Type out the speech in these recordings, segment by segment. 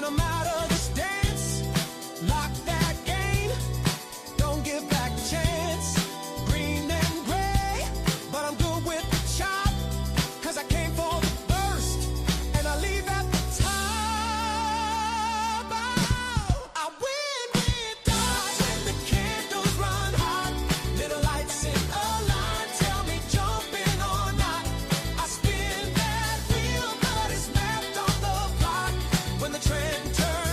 and I'm out of this dance. Lock that game, don't give back a chance. Green and gray, but I'm good with the chop, 'cause I came for the burst, and I leave at the top. Oh, I win with dots when the candles run hot. Little lights in a line, tell me jumping or not. I spin that wheel, but it's left on the block. When the trend turns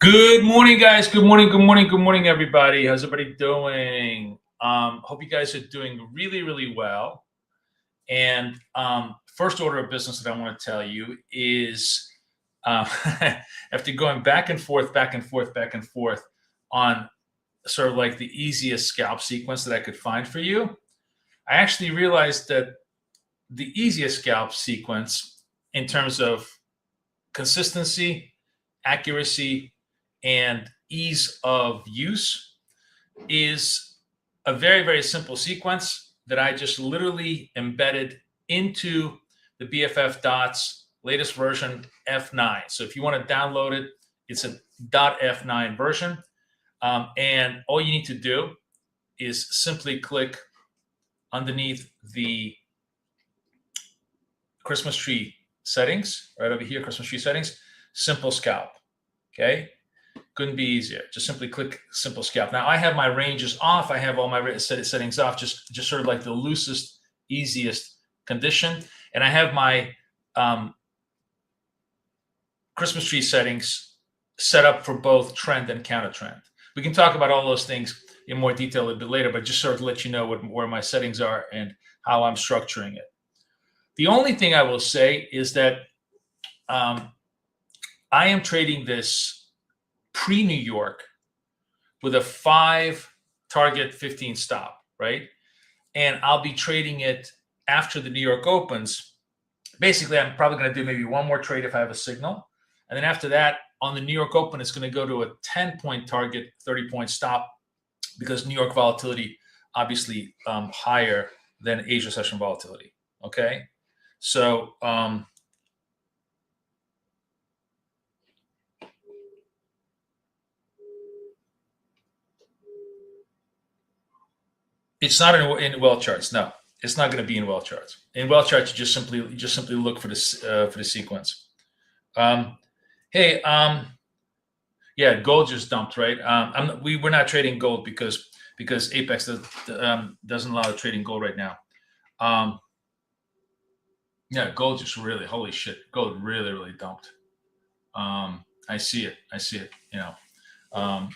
Good morning, guys. Good morning, good morning, good morning, everybody. How's everybody doing? Hope you guys are doing really, really well. And first order of business that I want to tell you is after going back and forth, back and forth, back and forth on sort of like the easiest scalp sequence that I could find for you, I actually realized that the easiest scalp sequence in terms of consistency, accuracy, and ease of use is a very, very simple sequence that I just literally embedded into the BFF Dots latest version F9. So if you want to download it, it's a .f9 version. And all you need to do is simply click underneath the Christmas tree settings, right over here, Christmas tree settings, simple scalp. Okay. Couldn't be easier. Just simply click simple scalp. Now I have my ranges off. I have all my settings off, just sort of like the loosest, easiest condition. And I have my Christmas tree settings set up for both trend and counter trend. We can talk about all those things in more detail a little bit later, but just sort of let you know where my settings are and how I'm structuring it. The only thing I will say is that I am trading this pre-New York with a 5 target 15 stop, right? And I'll be trading it after the New York opens. Basically, I'm probably going to do maybe one more trade if I have a signal. And then after that, on the New York open, it's going to go to a 10-point target, 30-point stop, because New York volatility obviously higher than Asia session volatility, okay? So it's not in well charts. No, it's not going to be in well charts. In well charts, you just simply look for the sequence. Hey, yeah, gold just dumped, right? We're not trading gold because Apex doesn't allow trading gold right now. Yeah, gold just really, holy shit, gold really, really dumped. I see it. You know,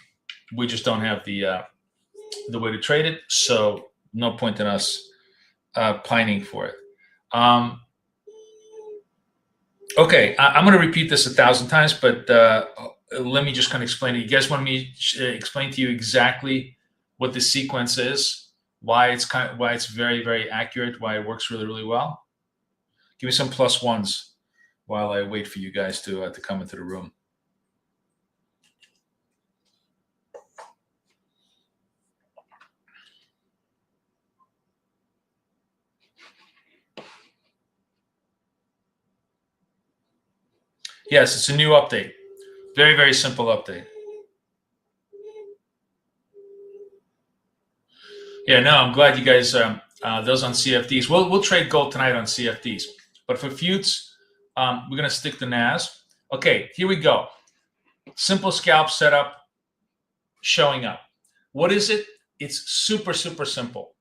we just don't have the way to trade it, so no point in us pining for it. Okay, I'm going to repeat this 1,000 times, but let me just kind of explain it. You guys want me to explain to you exactly what the sequence is, why it's very, very accurate, why it works really, really well? Give me some plus ones while I wait for you guys to come into the room. Yes, it's a new update. Very, very simple update. Yeah, no, I'm glad you guys, those on CFDs. We'll trade gold tonight on CFDs. But for Futes, we're going to stick to NAS. Okay, here we go. Simple scalp setup showing up. What is it? It's super, super simple.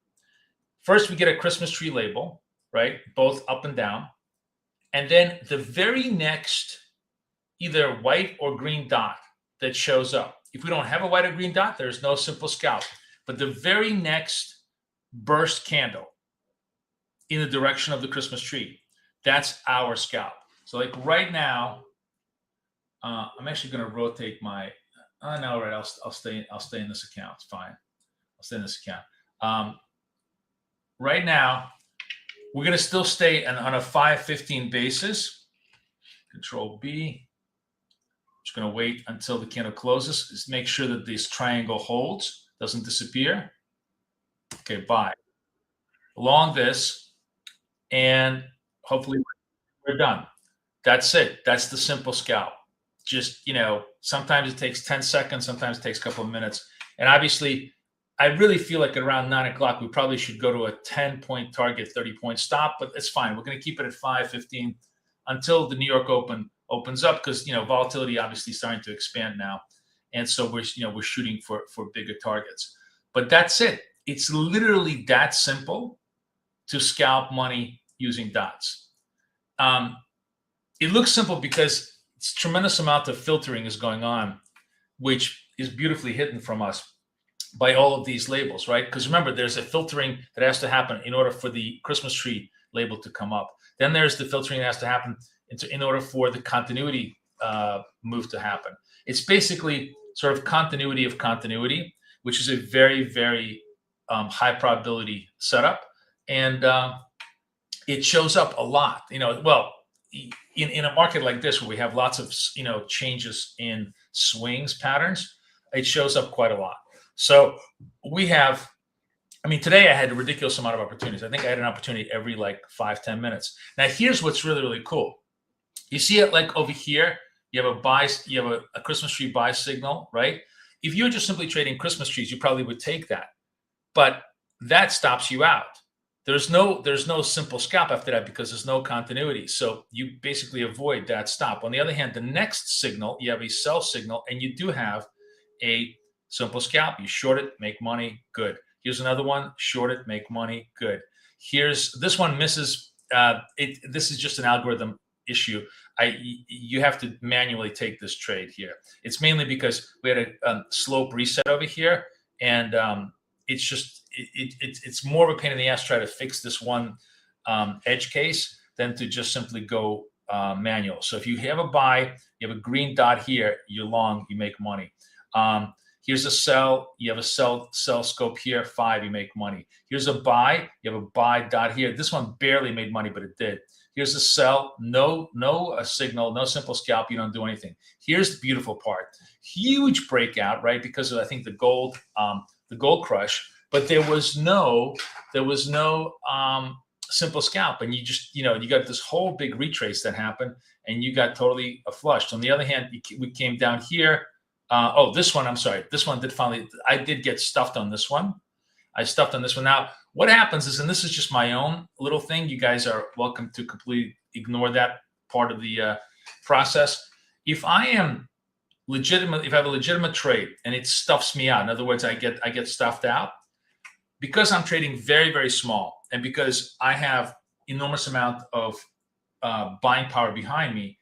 First, we get a Christmas tree label, right? Both up and down. And then the very next either white or green dot that shows up. If we don't have a white or green dot, there's no simple scalp. But the very next burst candle in the direction of the Christmas tree, that's our scalp. So like right now, I'm actually going to rotate my. No, right. I'll stay in this account. It's fine. I'll stay in this account. Right now, we're going to still stay on a 515 basis. Control B. Just going to wait until the candle closes. Just make sure that this triangle holds, doesn't disappear. Okay, buy. Long this, and hopefully we're done. That's it. That's the simple scalp. Just, sometimes it takes 10 seconds, sometimes it takes a couple of minutes. And obviously, I really feel like at around 9 o'clock, we probably should go to a 10-point target, 30-point stop, but it's fine. We're going to keep it at 515 until the New York Open opens up, because volatility obviously starting to expand now, and so we're shooting for bigger targets. But that's it. It's literally that simple to scalp money using dots. It looks simple because it's tremendous amount of filtering is going on which is beautifully hidden from us by all of these labels, right? Because remember, there's a filtering that has to happen in order for the Christmas tree label to come up. Then there's the filtering that has to happen in order for the continuity move to happen. It's basically sort of continuity of continuity, which is a very, very high probability setup. And it shows up a lot, well, in a market like this where we have lots of, changes in swings patterns, it shows up quite a lot. So we have, today I had a ridiculous amount of opportunities. I think I had an opportunity every like 5-10 minutes. Now, here's what's really, really cool. You see it like over here, you have a Christmas tree buy signal, right? If you're just simply trading Christmas trees, you probably would take that. But that stops you out. There's no simple scalp after that because there's no continuity. So you basically avoid that stop. On the other hand, the next signal, you have a sell signal, and you do have a simple scalp. You short it, make money, good. Here's another one, short it, make money, good. Here's this one misses. This is just an algorithm issue. You have to manually take this trade here. It's mainly because we had a slope reset over here, and it's just it's more of a pain in the ass to try to fix this one edge case than to just simply go manual. So if you have a buy, you have a green dot here, you're long, you make money. Here's a sell, you have a sell scope here, 5, you make money. Here's a buy, you have a buy dot here. This one barely made money, but it did. Here's a sell, no signal, no simple scalp, you don't do anything. Here's the beautiful part. Huge breakout, right? Because of, I think, the gold crush, but there was no simple scalp, and you just, you got this whole big retrace that happened, and you got totally flushed. On the other hand, we came down here. This one, I'm sorry. This one did finally, I did get stuffed on this one. I stuffed on this one. Now, what happens is, and this is just my own little thing, you guys are welcome to completely ignore that part of the process. If I am legitimate, if I have a legitimate trade and it stuffs me out, in other words, I get stuffed out, because I'm trading very, very small, and because I have enormous amount of buying power behind me,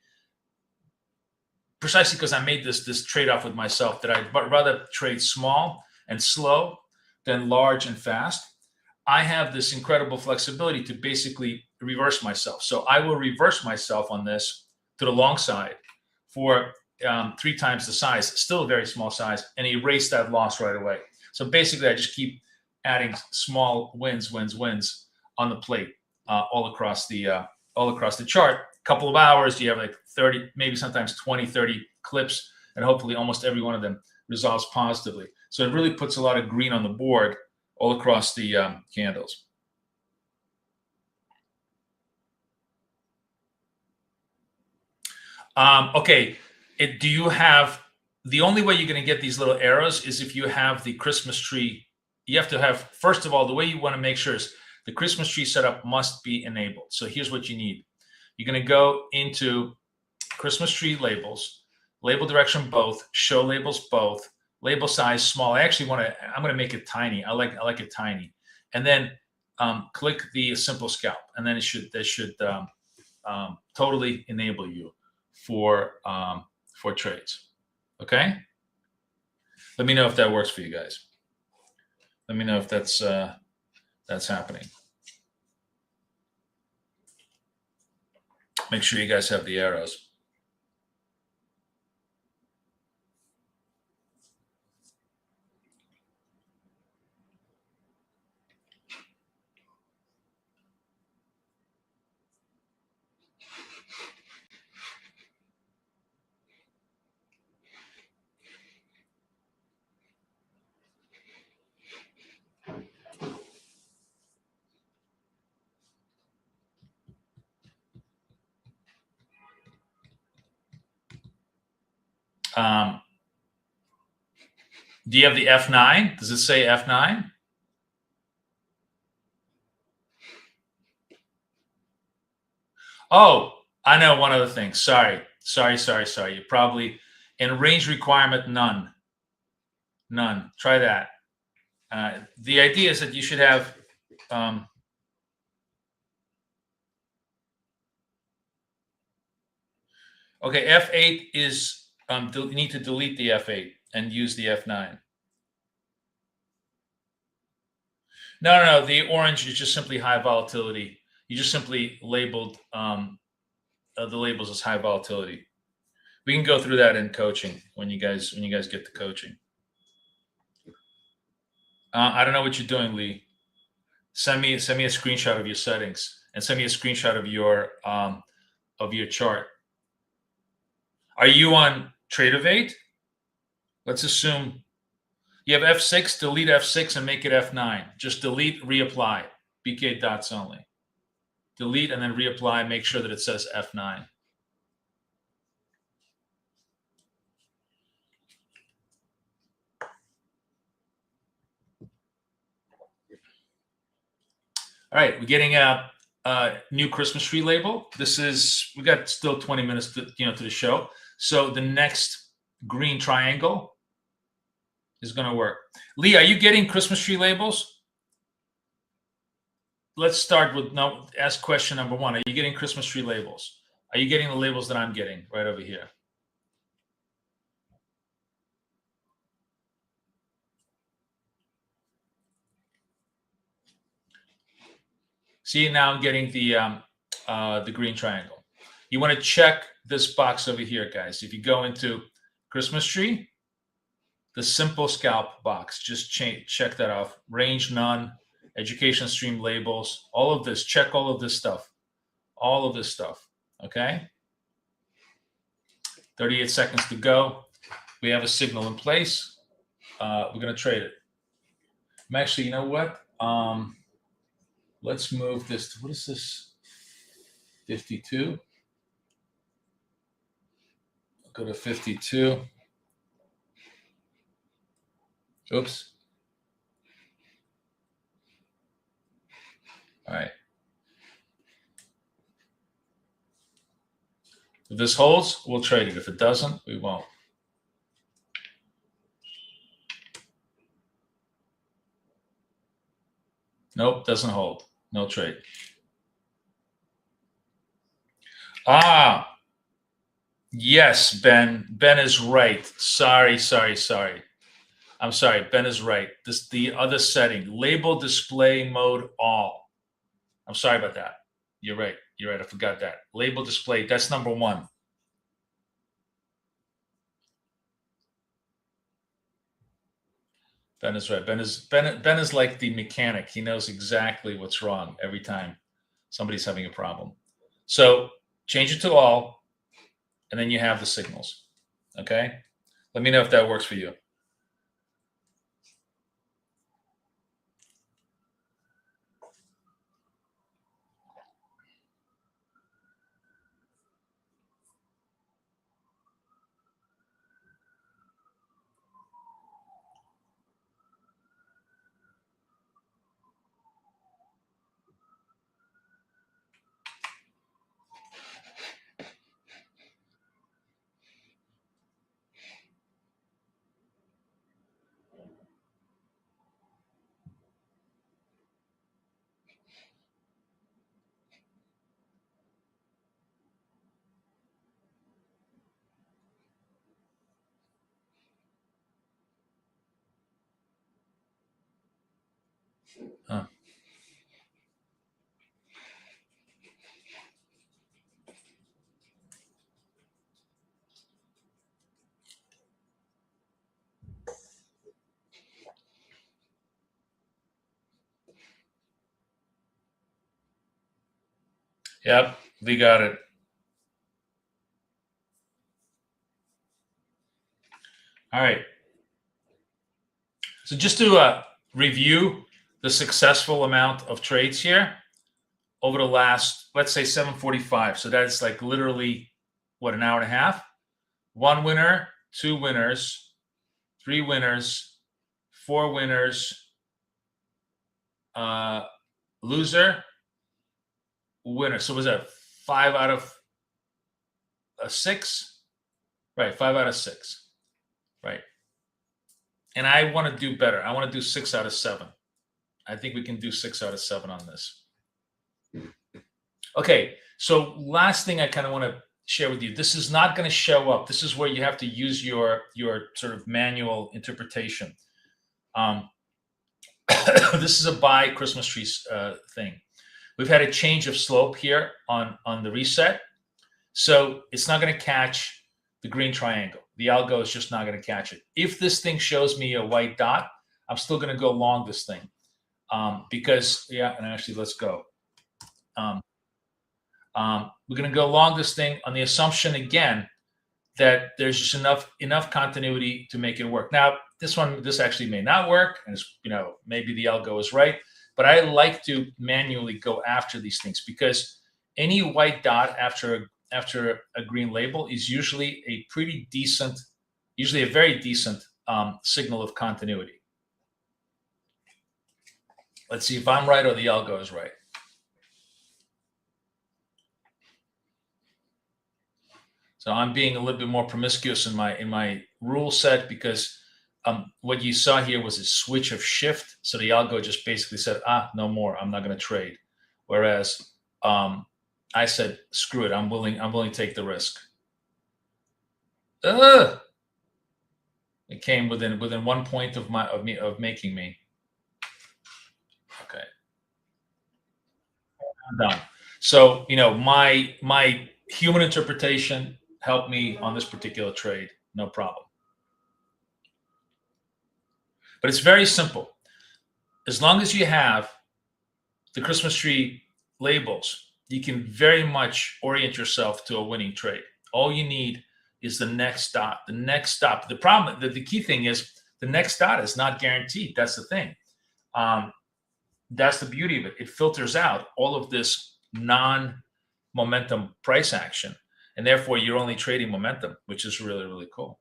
precisely because I made this trade-off with myself that I'd rather trade small and slow than large and fast, I have this incredible flexibility to basically reverse myself. So I will reverse myself on this to the long side for 3 times the size, still a very small size, and erase that loss right away. So basically, I just keep adding small wins on the plate all across the chart. Couple of hours, you have like 30, maybe sometimes 20, 30 clips, and hopefully almost every one of them resolves positively. So it really puts a lot of green on the board all across the candles. Okay, do you have, the only way you're going to get these little arrows is if you have the Christmas tree. You have to have, first of all, the way you want to make sure is the Christmas tree setup must be enabled. So here's what you need. You're going to go into Christmas tree labels, label direction both, show labels both, label size small. I'm going to make it tiny. I like it tiny. And then click the simple scalp, and then that should totally enable you for trades. Okay. Let me know if that works for you guys. Let me know if that's happening. Make sure you guys have the arrows. Do you have the F9? Does it say F9? Oh, I know one other thing. Sorry. You probably, in range requirement, none. Try that. The idea is that you should have, okay, F8 is, you need to delete the F8. and use the F9. No. The orange is just simply high volatility. You just simply labeled the labels as high volatility. We can go through that in coaching when you guys get to coaching. I don't know what you're doing, Lee. Send me a screenshot of your settings and send me a screenshot of your chart. Are you on Tradeovate? Let's assume you have F6. Delete F6 and make it F9. Just delete, reapply. BK dots only. Delete and then reapply. Make sure that it says F9. All right, we're getting a new Christmas tree label. We got still 20 minutes to the show. So the next green triangle is going to work. Lee, are you getting Christmas tree labels? Let's start with ask question number 1. Are you getting Christmas tree labels? Are you getting the labels that I'm getting right over here? See, now I'm getting the green triangle. You want to check this box over here, guys. If you go into Christmas tree, the simple scalp box, just check that off. Range none, education stream labels, all of this. Check all of this stuff. All of this stuff. Okay. 38 seconds to go. We have a signal in place. We're going to trade it. I'm actually, you know what? Let's move this to, what is this? 52. I'll go to 52. Oops. All right. If this holds, we'll trade it. If it doesn't, we won't. Nope, doesn't hold. No trade. Yes, Ben. Ben is right. Sorry. I'm sorry. Ben is right. The other setting, label display mode all. I'm sorry about that. You're right. I forgot that. Label display. That's number 1. Ben is right. Ben is like the mechanic. He knows exactly what's wrong every time somebody's having a problem. So change it to all, and then you have the signals. Okay? Let me know if that works for you. Huh. Yep, we got it. All right. So just to review the successful amount of trades here over the last, let's say 7:45. So that's like literally, what, an hour and a half? 1 winner, 2 winners, 3 winners, 4 winners, loser, winner. So was that 5 out of 6? Right, 5 out of 6. Right. And I want to do better. I want to do 6 out of 7. I think we can do 6 out of 7 on this. Okay, so last thing I kind of want to share with you. This is not going to show up. This is where you have to use your sort of manual interpretation. This is a buy Christmas tree thing. We've had a change of slope here on the reset, so it's not going to catch the green triangle. The algo is just not going to catch it. If this thing shows me a white dot, I'm still going to go long this thing because yeah. And actually, let's go. We're going to go long this thing on the assumption again that there's just enough continuity to make it work. Now, this actually may not work, and it's, maybe the algo is right, but I like to manually go after these things because any white dot after a green label is usually a very decent signal of continuity. Let's see if I'm right or the algo is right. So I'm being a little bit more promiscuous in my rule set because what you saw here was a switch of shift. So the algo just basically said, no more, I'm not going to trade. Whereas I said, screw it, I'm willing to take the risk. It came within 1 point of making me. Okay, I'm done. So my human interpretation helped me on this particular trade, no problem. But it's very simple. As long as you have the Christmas tree labels, you can very much orient yourself to a winning trade. All you need is the next dot. The next stop. The problem, the key thing is the next dot is not guaranteed. That's the thing. That's the beauty of it. It filters out all of this non-momentum price action. And therefore, you're only trading momentum, which is really, really cool,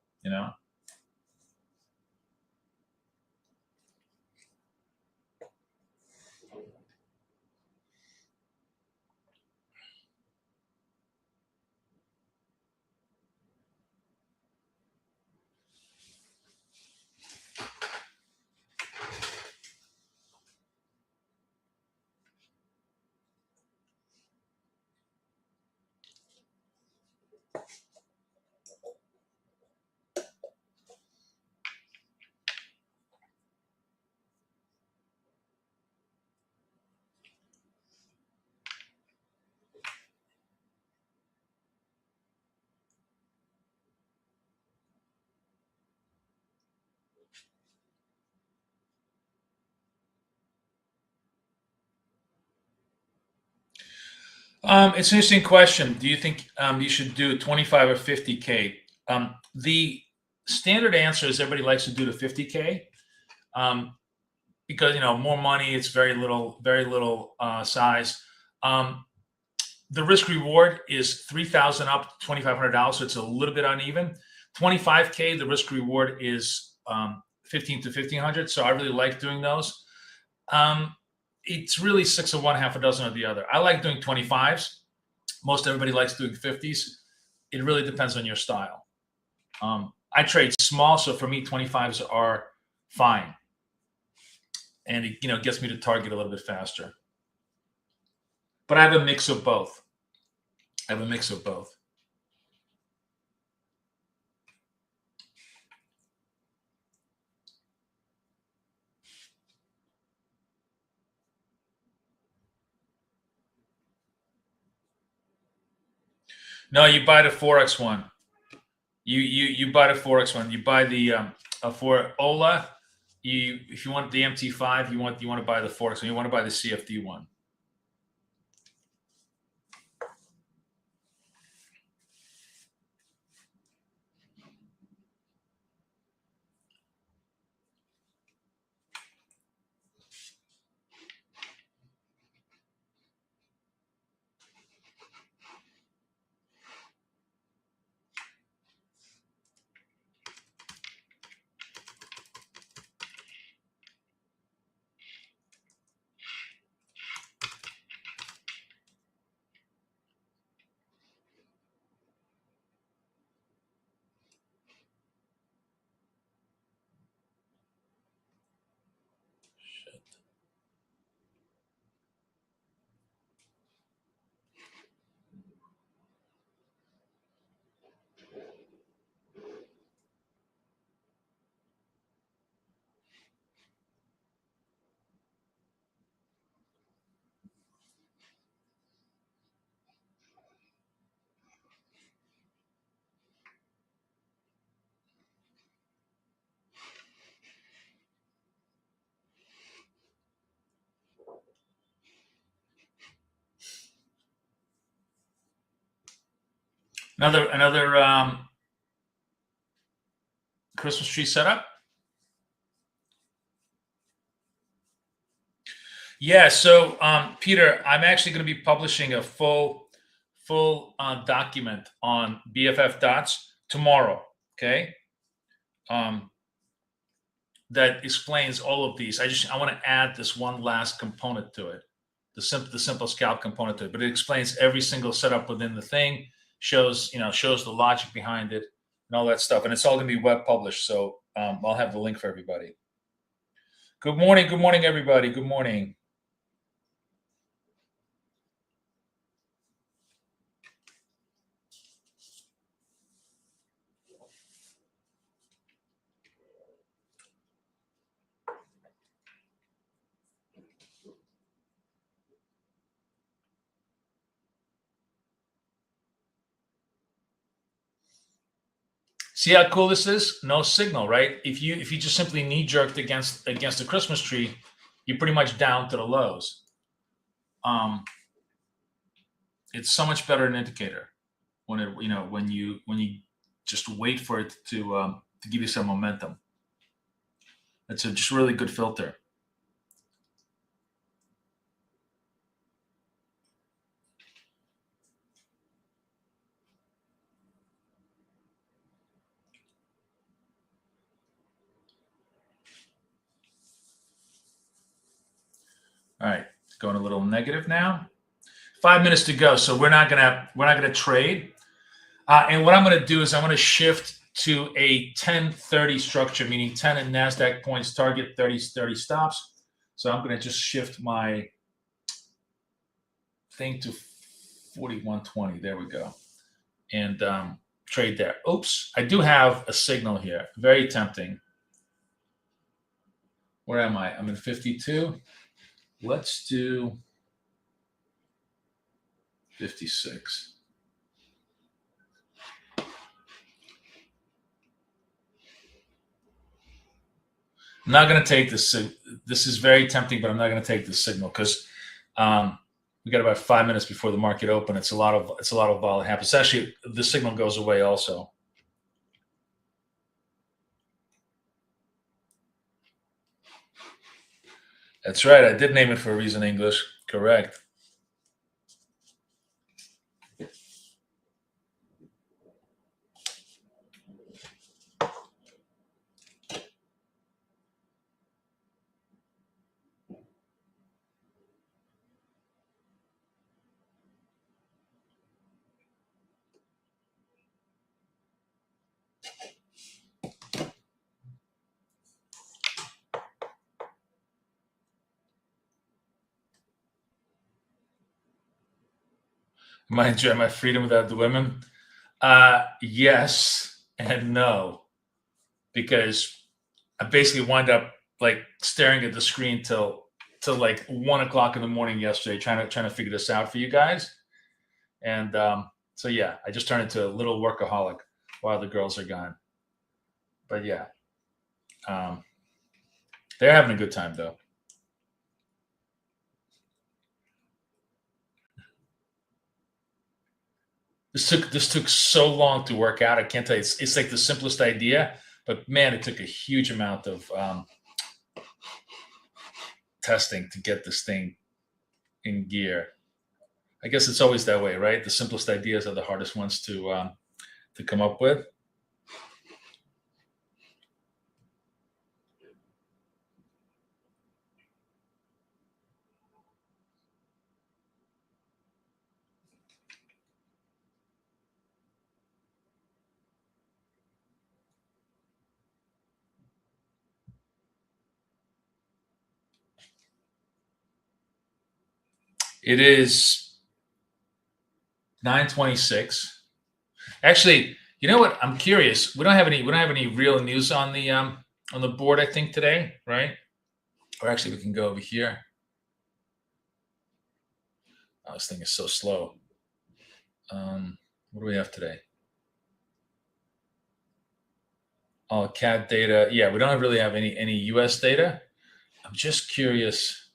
It's an interesting question. Do you think you should do 25 or 50K? The standard answer is everybody likes to do the 50K because more money. It's very little size. The risk reward is $3,000 up to $2,500, so it's a little bit uneven. 25K, the risk reward is 15 to 1,500. So I really like doing those. It's really 6 of one, half a dozen of the other. I like doing 25s. Most everybody likes doing 50s. It really depends on your style. I trade small, so for me, 25s are fine. And it gets me to target a little bit faster. But I have a mix of both. No, you buy the Forex one. You buy the Forex one. You buy the for Ola. If you want the MT5, you want to buy the Forex one. You want to buy the CFD one. Another Christmas tree setup. Yeah. So, Peter, I'm actually going to be publishing a full document on BFF dots tomorrow. Okay. Um, that explains all of these. I want to add this one last component to it, the simple scalp component to it. But it explains every single setup within the thing, shows the logic behind it and all that stuff. And it's all going to be web published. So I'll have the link for everybody. Good morning, everybody. Good morning. See how cool this is? No signal, right? If you just simply knee jerked against the Christmas tree, you're pretty much down to the lows. It's so much better an indicator when it when you just wait for it to give you some momentum. It's a just really good filter. All right, going a little negative now. 5 minutes to go, so we're not gonna trade. And what I'm gonna do is I'm gonna shift to a 10-30 structure, meaning 10 in Nasdaq points, target 30 stops. So I'm gonna just shift my thing to 41.20. There we go, and trade there. Oops, I do have a signal here. Very tempting. Where am I? I'm in 52. Let's do 56. I'm not going to take this. This is very tempting, but I'm not going to take this signal because we got about 5 minutes before the market open. It's a lot of vol happens. Actually, the signal goes away also. That's right. I did name it for a reason. English, correct. Am I enjoying my freedom without the women? Yes and no, because I basically wind up like staring at the screen till like 1 o'clock in the morning yesterday, trying to figure this out for you guys. And so yeah, I just turned into a little workaholic while the girls are gone. But yeah, they're having a good time though. This took so long to work out. I can't tell you. It's like the simplest idea, but man, it took a huge amount of testing to get this thing in gear. I guess it's always that way, right? The simplest ideas are the hardest ones to come up with. It is 9:26. Actually, you know what? I'm curious. We don't have any real news on the board, I think, today, right? Or actually, we can go over here. Oh, this thing is so slow. What do we have today? Oh, CAD data. Yeah, we don't really have any US data. I'm just curious.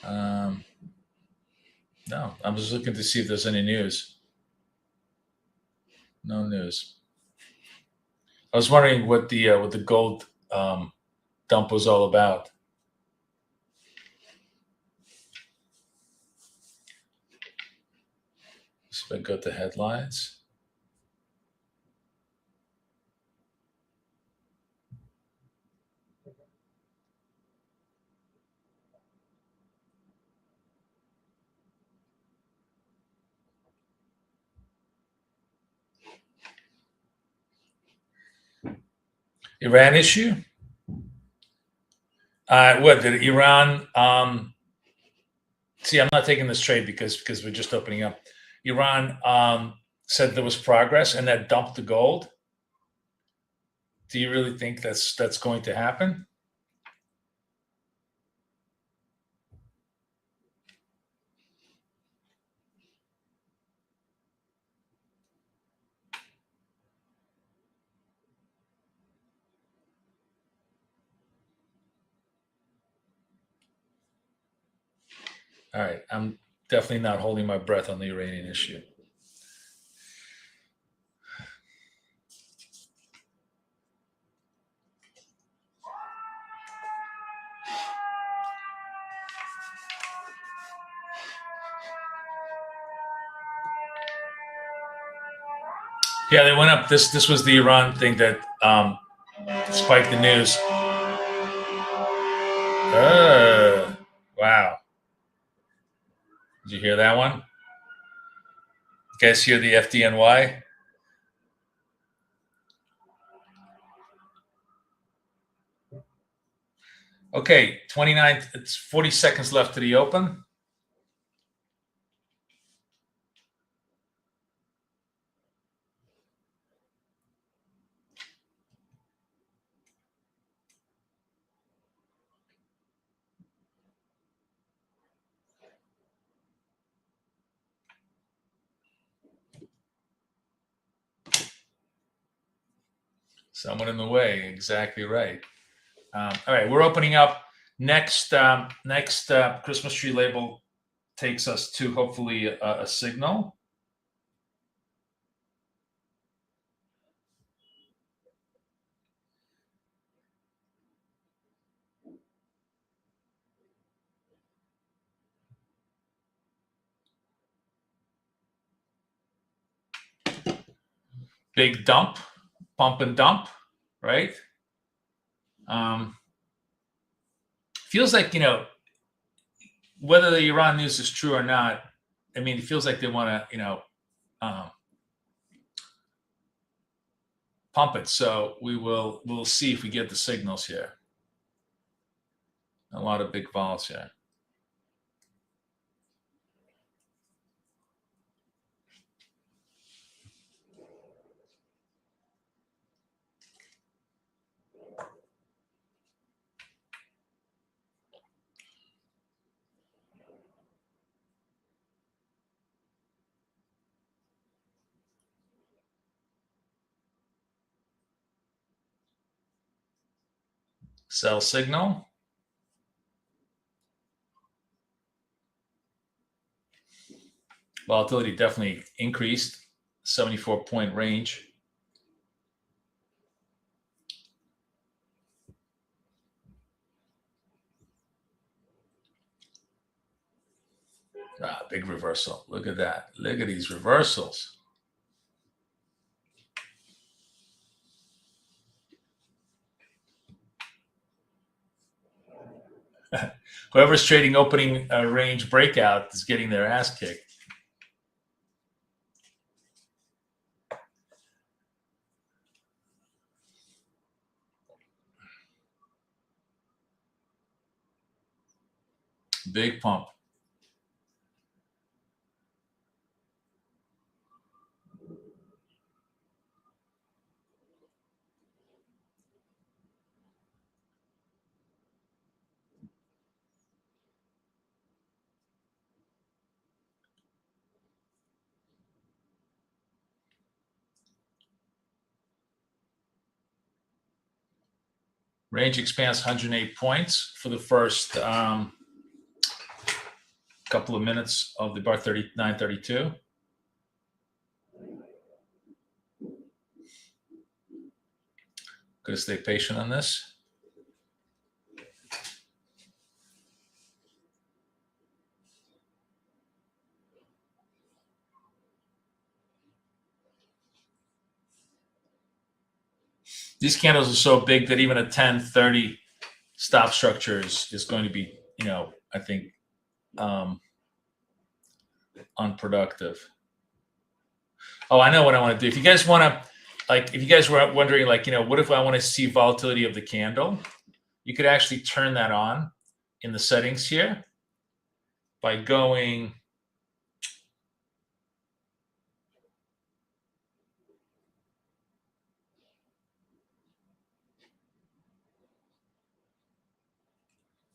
No, I'm just looking to see if there's any news. No news. I was wondering what the gold dump was all about. So I go to headlines. Iran issue. What did Iran? See, I'm not taking this trade because we're just opening up. Iran said there was progress and that dumped the gold. Do you really think that's going to happen? All right, I'm definitely not holding my breath on the Iranian issue. Yeah, they went up. This was the Iran thing that spiked the news. Wow. Did you hear that one? You guys hear the FDNY? Okay, 29. It's 40 seconds left to the open. Someone in the way. Exactly right. All right, we're opening up. Next Christmas tree label takes us to hopefully a signal. Big dump, pump and dump, right? Feels like, whether the Iran news is true or not, I mean, it feels like they want to, pump it. So we'll see if we get the signals here. A lot of big vols here. Sell signal. Volatility definitely increased, 74-point range. Big reversal. Look at that. Look at these reversals. Whoever's trading opening range breakout is getting their ass kicked. Big pump. Range expands 108 points for the first couple of minutes of the bar 39.32. Gonna stay patient on this. These candles are so big that even a 10-30 stop structure is going to be, I think, unproductive. Oh, I know what I want to do. If you guys want to, if you guys were wondering, what if I want to see volatility of the candle? You could actually turn that on in the settings here by going.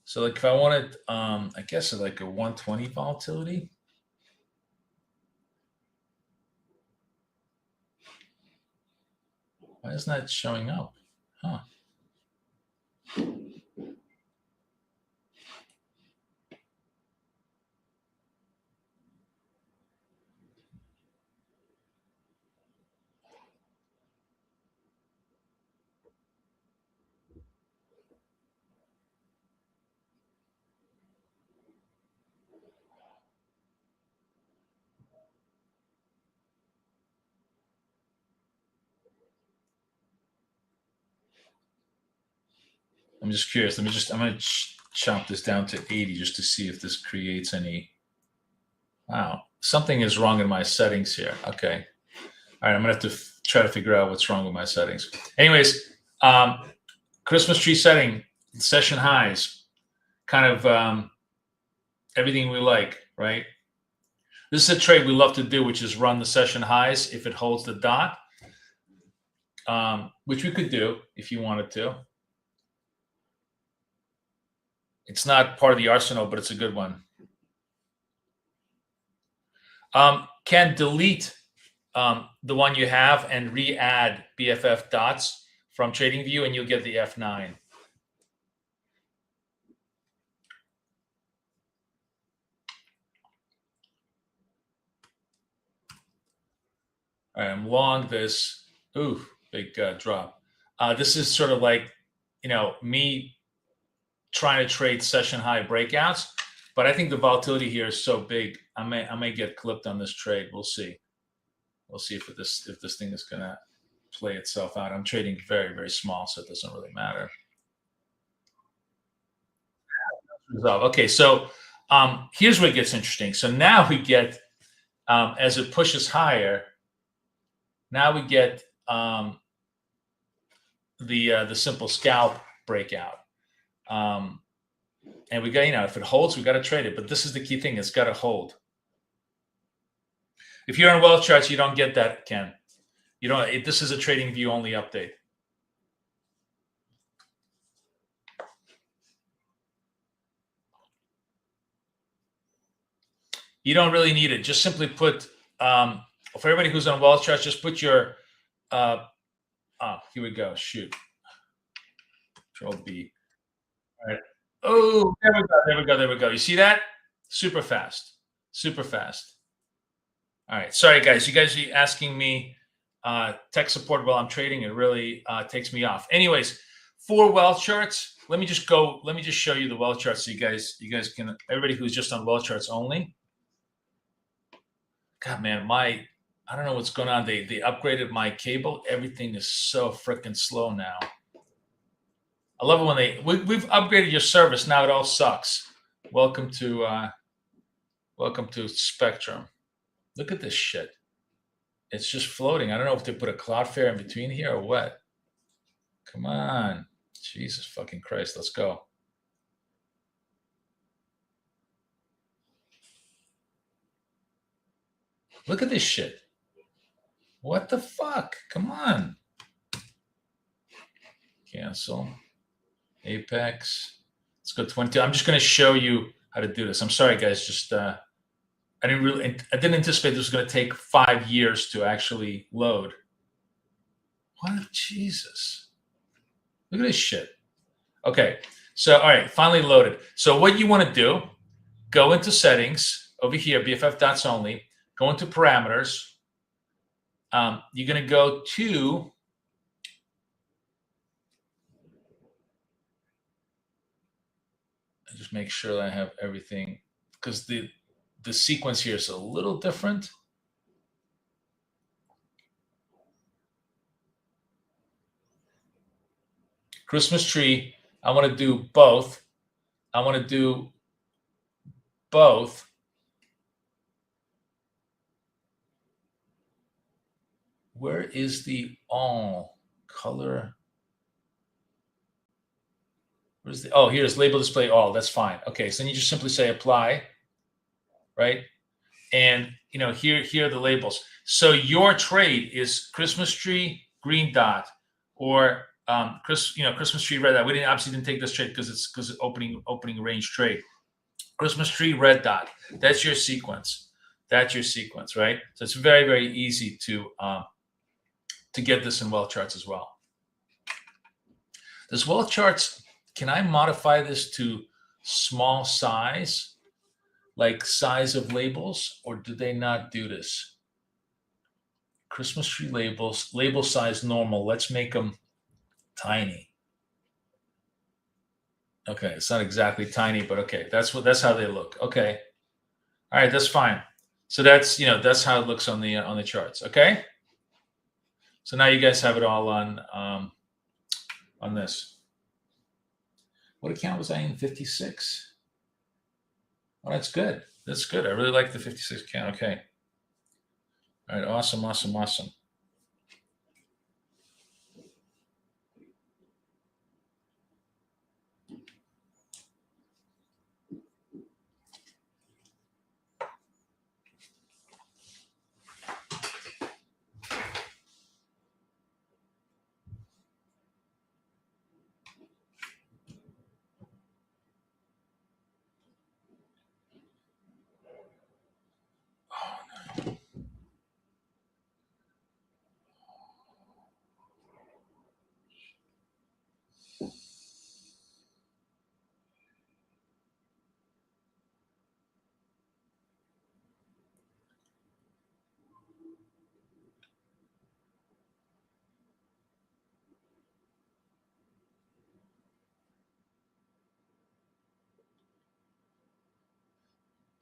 So if I wanted, I guess like a 120 volatility. Why isn't that showing up? Huh. I'm just curious. I'm going to chop this down to 80 just to see if this creates any. Wow. Something is wrong in my settings here. Okay. All right. I'm going to have to try to figure out what's wrong with my settings. Anyways, Christmas tree setting, session highs, kind of everything we like, right? This is a trade we love to do, which is run the session highs if it holds the dot, which we could do if you wanted to. It's not part of the arsenal, but it's a good one. Can delete the one you have and re-add BFF dots from TradingView, and you'll get the F9. All right, I'm long this. Ooh, big drop. This is sort of like, me trying to trade session high breakouts, but I think the volatility here is so big. I may get clipped on this trade. We'll see. We'll see if this thing is gonna play itself out. I'm trading very, very small, so it doesn't really matter. Okay, so here's where it gets interesting. So now we get, as it pushes higher, now we get the simple scalp breakout. And we got, if it holds, we got to trade it. But this is the key thing. It's got to hold. If you're on wealth charts, you don't get that, Ken. You don't. This is a TradingView only update. You don't really need it. Just simply put, for everybody who's on wealth charts, just put your, here we go. Shoot. Control B. All right. Oh, there we go. You see that? Super fast. All right. Sorry, guys. You guys are asking me tech support while I'm trading. It really takes me off. Anyways, for wealth charts, let me just show you the wealth charts so you guys can, everybody who's just on wealth charts only. God, man, I don't know what's going on. They upgraded my cable. Everything is so freaking slow now. I love it when we've upgraded your service. Now it all sucks. Welcome to Spectrum. Look at this shit. It's just floating. I don't know if they put a Cloudflare in between here or what. Come on. Jesus fucking Christ. Let's go. Look at this shit. What the fuck? Come on. Cancel. Apex. Let's go 22. I'm just going to show you how to do this. I'm sorry, guys. Just I didn't anticipate this was going to take 5 years to actually load. What? Jesus. Look at this shit. Okay. So, all right, finally loaded. So what you want to do go into settings over here, BFF dots only, go into parameters. You're going to go to just make sure that I have everything, because the sequence here is a little different. Christmas tree, I want to do both. I want to do both. Where is the all color? Where's the, oh, here's label display all. That's fine. Okay, so then you just simply say apply, right? And here are the labels. So your trade is Christmas tree green dot, or Christmas tree red dot. We obviously didn't take this trade because it's opening range trade. Christmas tree red dot. That's your sequence. That's your sequence, right? So it's very, very easy to get this in wealth charts as well. This wealth charts, can I modify this to small size, like size of labels, or do they not do this? Christmas tree labels, label size normal. Let's make them tiny. Okay, it's not exactly tiny, but okay, that's how they look. Okay, all right, that's fine. So that's how it looks on the charts. Okay, so now you guys have it all on this. What account was I in? 56. Oh, that's good. That's good. I really like the 56 account. Okay. All right. Awesome. Awesome. Awesome.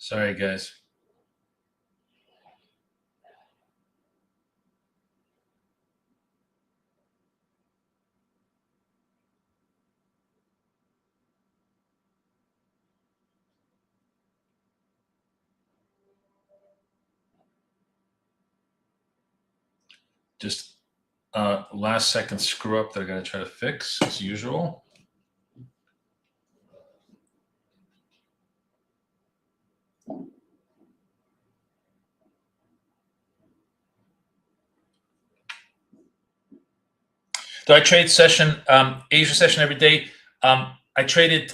Sorry, guys. Just last second screw up that I got to try to fix as usual. Do I trade session, Asia session every day? I traded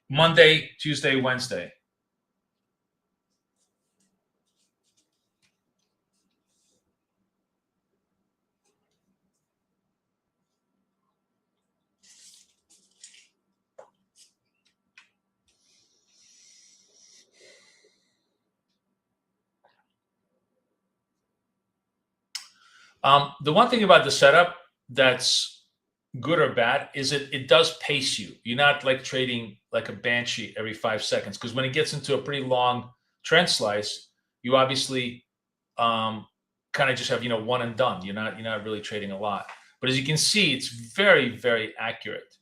Monday, Tuesday, Wednesday. The one thing about the setup that's good or bad is it does pace you. You're not like trading like a banshee every 5 seconds, because when it gets into a pretty long trend slice, you obviously kind of just have one and done. You're not really trading a lot. But as you can see, it's very, very accurate,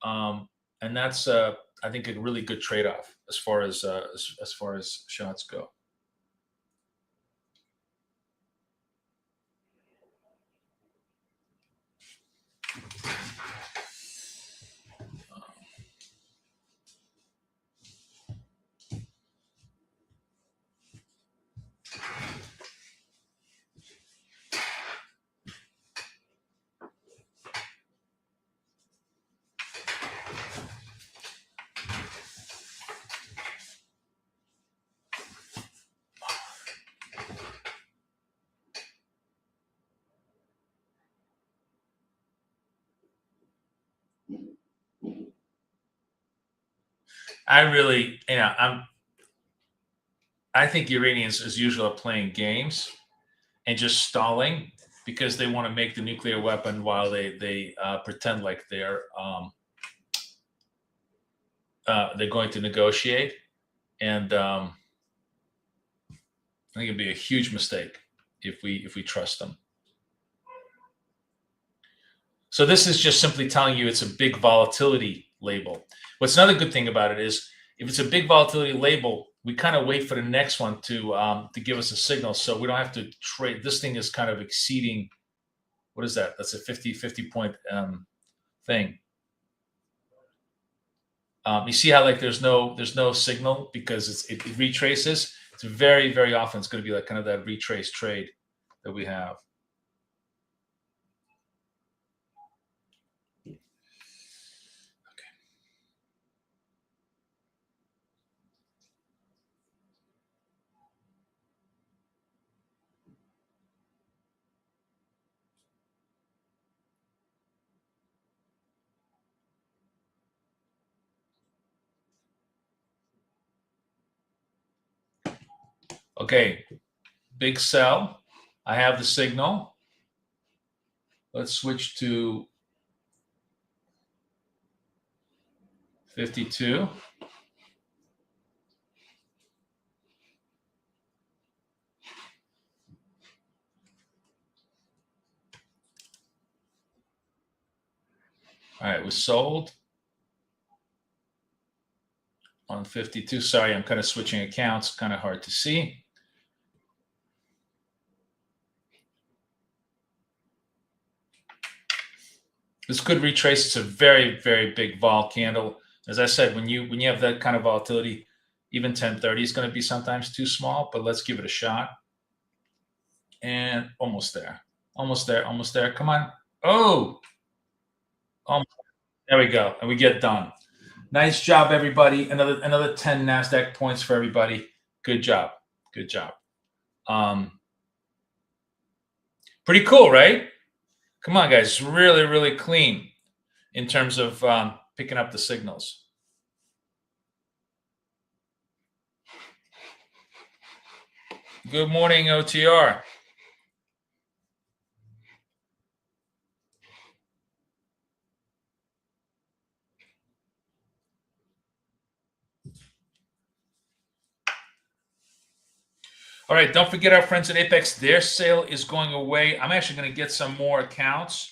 and that's I think a really good trade-off as far as shots go. I really, I think Iranians, as usual, are playing games and just stalling because they want to make the nuclear weapon while they pretend like they're going to negotiate. And I think it'd be a huge mistake if we trust them. So this is just simply telling you it's a big volatility label. What's another good thing about it is if it's a big volatility label, we kind of wait for the next one to give us a signal, so we don't have to trade. This thing is kind of exceeding. What is that? That's a 50 point thing. You see how like there's no signal because it retraces. It's very, very often it's going to be like kind of that retrace trade that we have. Okay, big sell. I have the signal. Let's switch to 52. All right, it was sold on 52. Sorry, I'm kind of switching accounts. Kind of hard to see. This could retrace. It's a very, very big vol candle. As I said, when you have that kind of volatility, even 1030 is going to be sometimes too small, but let's give it a shot. And almost there. Almost there. Almost there. Come on. Oh, there we go. And we get done. Nice job, everybody. Another 10 Nasdaq points for everybody. Good job. Good job. Pretty cool, right? Come on, guys. Really, really clean in terms of picking up the signals. Good morning, OTR. All right, don't forget our friends at Apex. Their sale is going away. I'm actually going to get some more accounts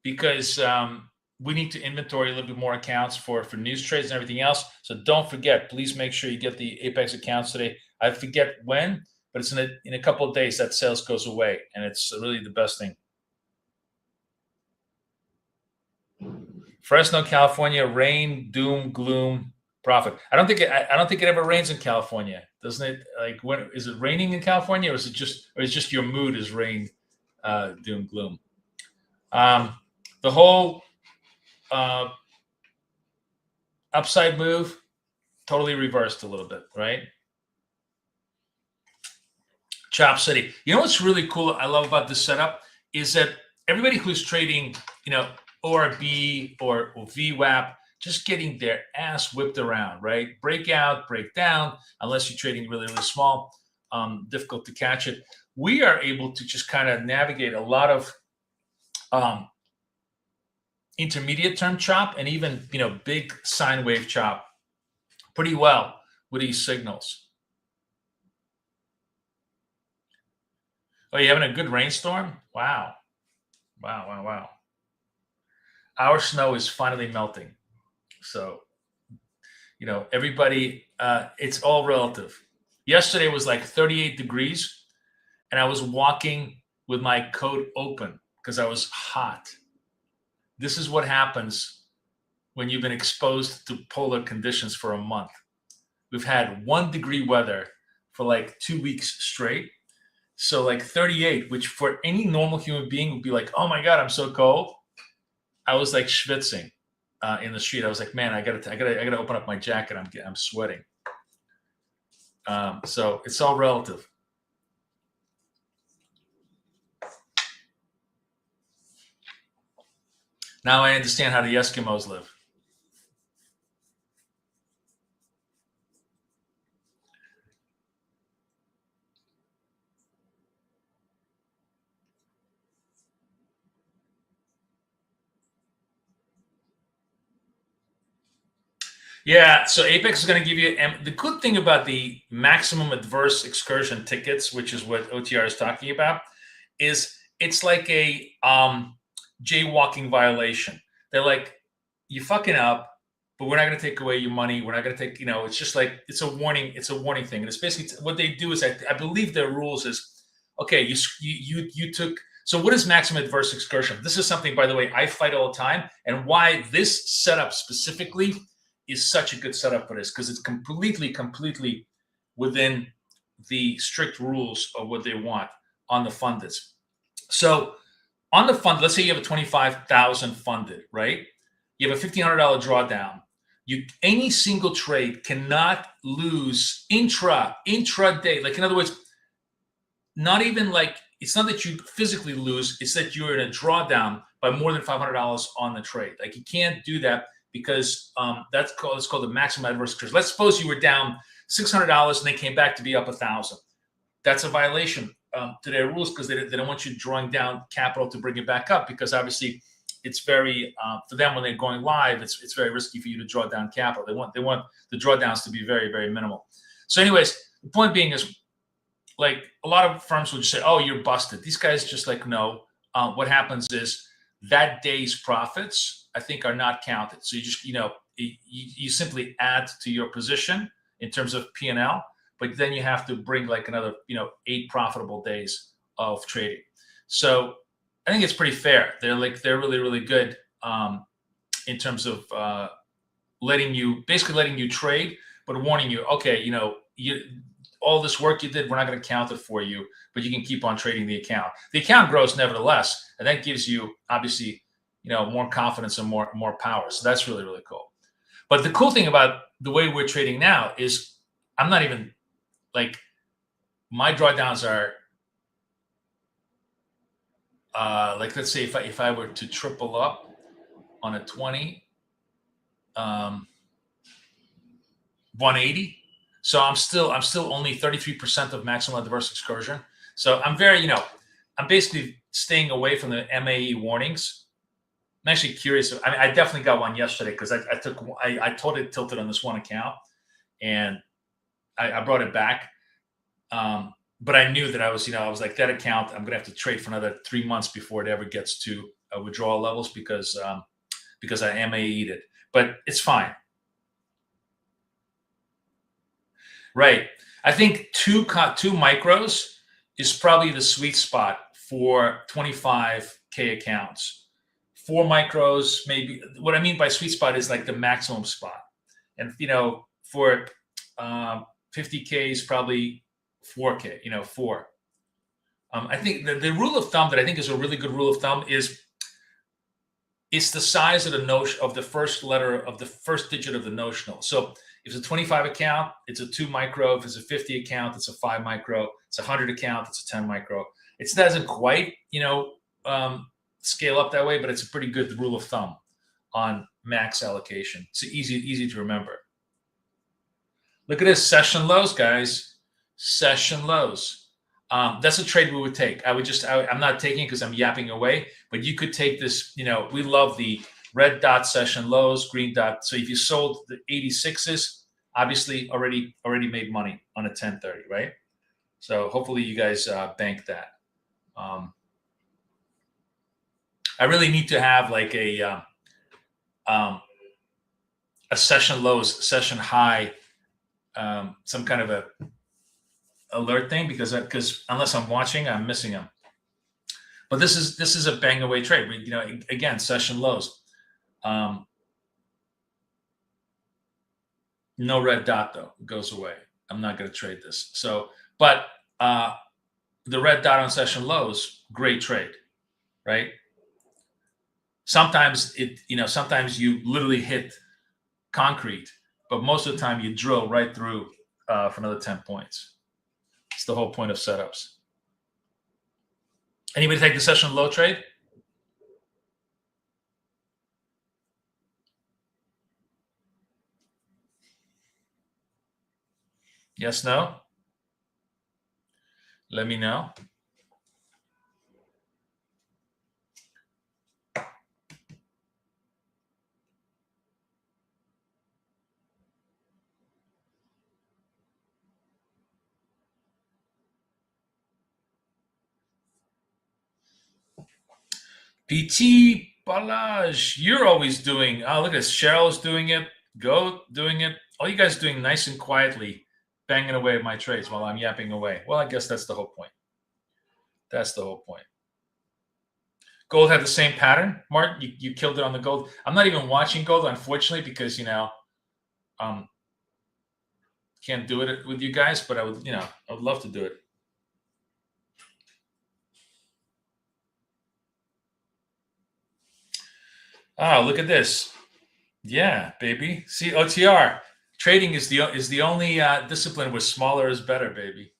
because we need to inventory a little bit more accounts for news trades and everything else. So don't forget, please make sure you get the Apex accounts today. I forget when, but it's in a couple of days that sales goes away, and it's really the best thing. Fresno, California, rain, doom, gloom, profit. I don't think it ever rains in California, doesn't it? Like, when is it raining in California, or is it just your mood is rain, doom, gloom? The whole upside move totally reversed a little bit, right? Chop City. You know what's really cool I love about this setup is that everybody who's trading, ORB or VWAP, just getting their ass whipped around, right? Breakout, breakdown, unless you're trading really, really small, difficult to catch it. We are able to just kind of navigate a lot of intermediate term chop and even, big sine wave chop pretty well with these signals. Oh, you having a good rainstorm? Wow. Wow. Our snow is finally melting. So, everybody, it's all relative. Yesterday was like 38 degrees, and I was walking with my coat open because I was hot. This is what happens when you've been exposed to polar conditions for a month. We've had 1 degree weather for like 2 weeks straight. So like 38, which for any normal human being would be like, oh my God, I'm so cold. I was like schwitzing in the street. I was like, man, I gotta open up my jacket. I'm sweating. So it's all relative. Now I understand how the Eskimos live. Yeah, so Apex is going to give you, and the good thing about the maximum adverse excursion tickets, which is what OTR is talking about, is it's like a jaywalking violation. They're like, you fucking up, but we're not going to take away your money. We're not going to take, it's just like, it's a warning. It's a warning thing. And it's basically what they do is, I believe their rules is, okay, you took, so what is maximum adverse excursion? This is something, by the way, I fight all the time, and why this setup specifically is such a good setup for this, because it's completely within the strict rules of what they want on the funded. So on the fund, let's say you have a 25,000 funded, right? You have a $1,500 drawdown. Any single trade cannot lose intraday. Like, in other words, not even like, it's not that you physically lose, it's that you're in a drawdown by more than $500 on the trade. Like, you can't do that, because it's called the maximum adverse excursion. Let's suppose you were down $600 and they came back to be up 1,000. That's a violation to their rules, because they don't want you drawing down capital to bring it back up, because obviously it's very for them, when they're going live, it's very risky for you to draw down capital. They want the drawdowns to be very minimal. So anyways, the point being is, like, a lot of firms will just say, oh, you're busted. These guys just like, no. What happens is that day's profits, I think, are not counted. So you just, you simply add to your position in terms of P&L, but then you have to bring like another, 8 profitable days of trading. So I think it's pretty fair. They're really good in terms of letting you trade, but warning you, okay, all this work you did, we're not going to count it for you, but you can keep on trading the account. The account grows nevertheless, and that gives you, obviously, more confidence and more power. So that's really cool. But the cool thing about the way we're trading now is, I'm not even, like, my drawdowns are like, let's say if I were to triple up on a 20, 180. So I'm still only 33% of maximum adverse excursion. So I'm I'm basically staying away from the MAE warnings. I'm actually curious. I definitely got one yesterday, because I totally tilted on this one account, and I brought it back. But I knew that I was like, that account, I'm gonna have to trade for another 3 months before it ever gets to withdrawal levels, because I MAE'd it. But it's fine. Right. I think two micros is probably the sweet spot for 25K accounts. 4 micros, maybe. What I mean by sweet spot is like the maximum spot. And, for 50K is probably 4K, 4. I think the rule of thumb that I think is a really good rule of thumb is, it's the size of the notion of the first letter of the first digit of the notional. So if it's a 25 account, it's a 2 micro. If it's a 50 account, it's a 5 micro. It's a 100 account, it's a 10 micro. It doesn't quite, scale up that way, but it's a pretty good rule of thumb on max allocation. It's easy to remember. Look at this, session lows, guys. Session lows. That's a trade we would take. I'm not taking it because I'm yapping away, but you could take this. We love the red dot session lows, green dot. So if you sold the 86s, obviously already made money on a 1030, right? So hopefully you guys bank that. I really need to have like a session lows, session high, some kind of a alert thing, because unless I'm watching, I'm missing them. But this is a bang away trade. Again, session lows. No red dot though, it goes away. I'm not going to trade this. So, but the red dot on session lows, great trade, right? Sometimes sometimes you literally hit concrete, but most of the time you drill right through for another 10 points. It's the whole point of setups. Anybody take the session low trade? Yes, no? Let me know. PT Balaj, you're always doing. Oh, look at this. Cheryl's doing it. Go doing it. All you guys doing nice and quietly, banging away at my trades while I'm yapping away. Well, I guess that's the whole point. That's the whole point. Gold had the same pattern. Mark, you killed it on the gold. I'm not even watching gold, unfortunately, because can't do it with you guys. But I would love to do it. Oh, look at this. Yeah, baby. See, OTR trading is the only discipline where smaller is better, baby.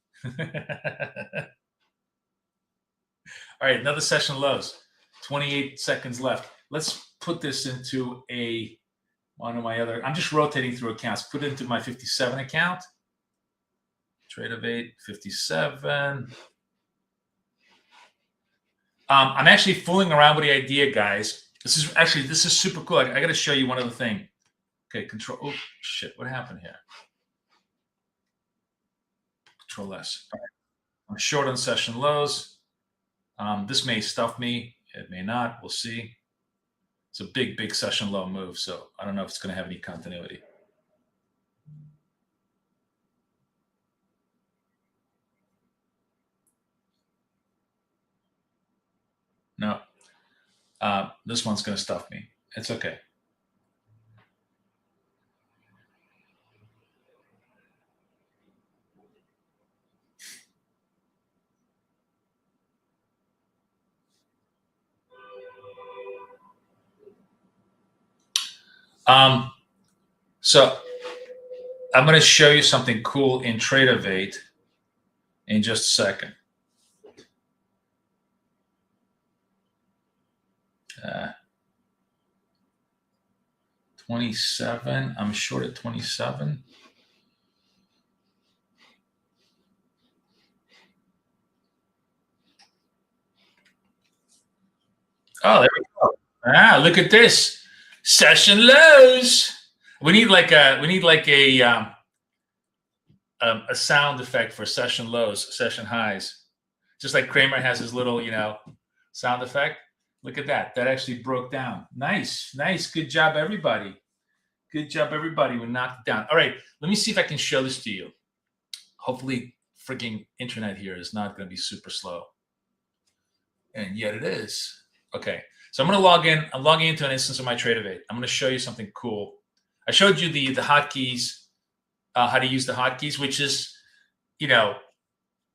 All right, another session lows. 28 seconds left. Let's put this into one of my other. I'm just rotating through accounts. Put it into my 57 account. Trade of 8, 57. I'm actually fooling around with the idea, guys. This is super cool. I got to show you one other thing. Okay, control. Oh shit! What happened here? Control S. All right. I'm short on session lows. This may stuff me. It may not. We'll see. It's a big session low move, so I don't know if it's going to have any continuity. No. This one's going to stuff me. It's okay. So I'm going to show you something cool in Tradeovate in just a second. 27. I'm short at 27. Oh, there we go. Look at this. Session lows. We need like a sound effect for session lows, session highs. Just like Kramer has his little, sound effect. Look at that. That actually broke down. Nice. Good job, everybody. We knocked it down. All right. Let me see if I can show this to you. Hopefully, freaking internet here is not going to be super slow. And yet it is. Okay. So I'm going to log in. I'm logging into an instance of my Tradeovate. I'm going to show you something cool. I showed you the hotkeys, how to use the hotkeys, which is,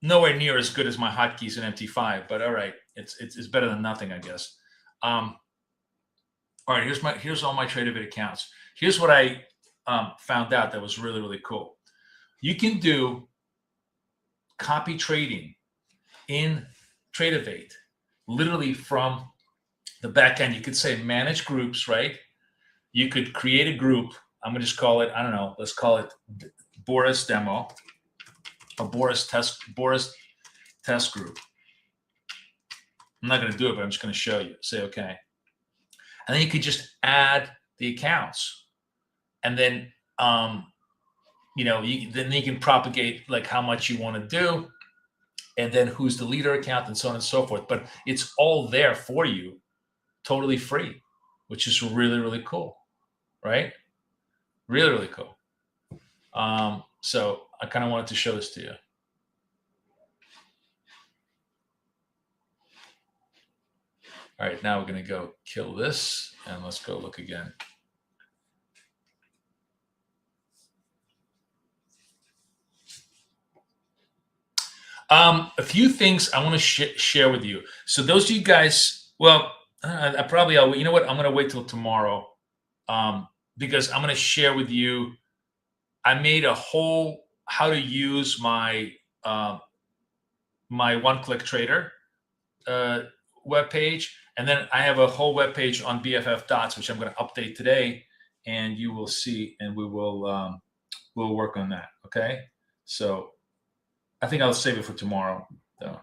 nowhere near as good as my hotkeys in MT5. But all right, it's better than nothing, I guess. All right, here's all my Tradeovate accounts. Here's what I found out that was really cool. You can do copy trading in Tradeovate, literally from the back end. You could say manage groups, right? You could create a group. I'm gonna just call it, I don't know, let's call it Boris demo or Boris test group. I'm not gonna do it, but I'm just gonna show you. Say okay. And then you could just add the accounts. And then then you can propagate like how much you want to do, and then who's the leader account, and so on and so forth. But it's all there for you, totally free, which is really cool, right? Really cool. So I kind of wanted to show this to you. All right, now we're going to go kill this, and let's go look again. A few things I want to share with you. So those of you guys, well, I probably, you know what? I'm going to wait till tomorrow because I'm going to share with you. I made a whole how to use my my one-click trader webpage, and then I have a whole webpage on BFF Dots, which I'm going to update today, and you will see, and we will we'll work on that. Okay. So I think I'll save it for tomorrow, though.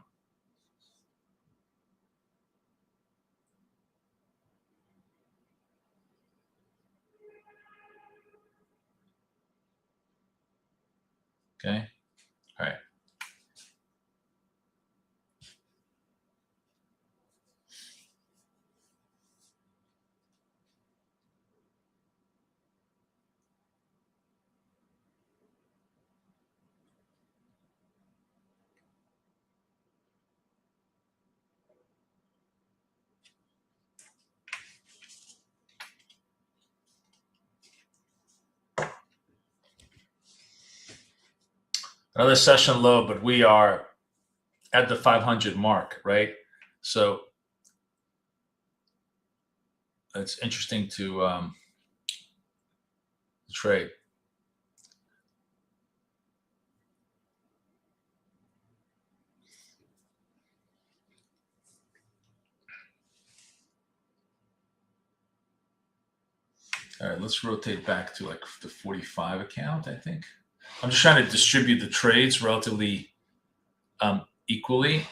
Okay. All right. Another session low, but we are at the 500 mark, right? So it's interesting to trade. All right, let's rotate back to like the 45 account, I think. I'm just trying to distribute the trades relatively equally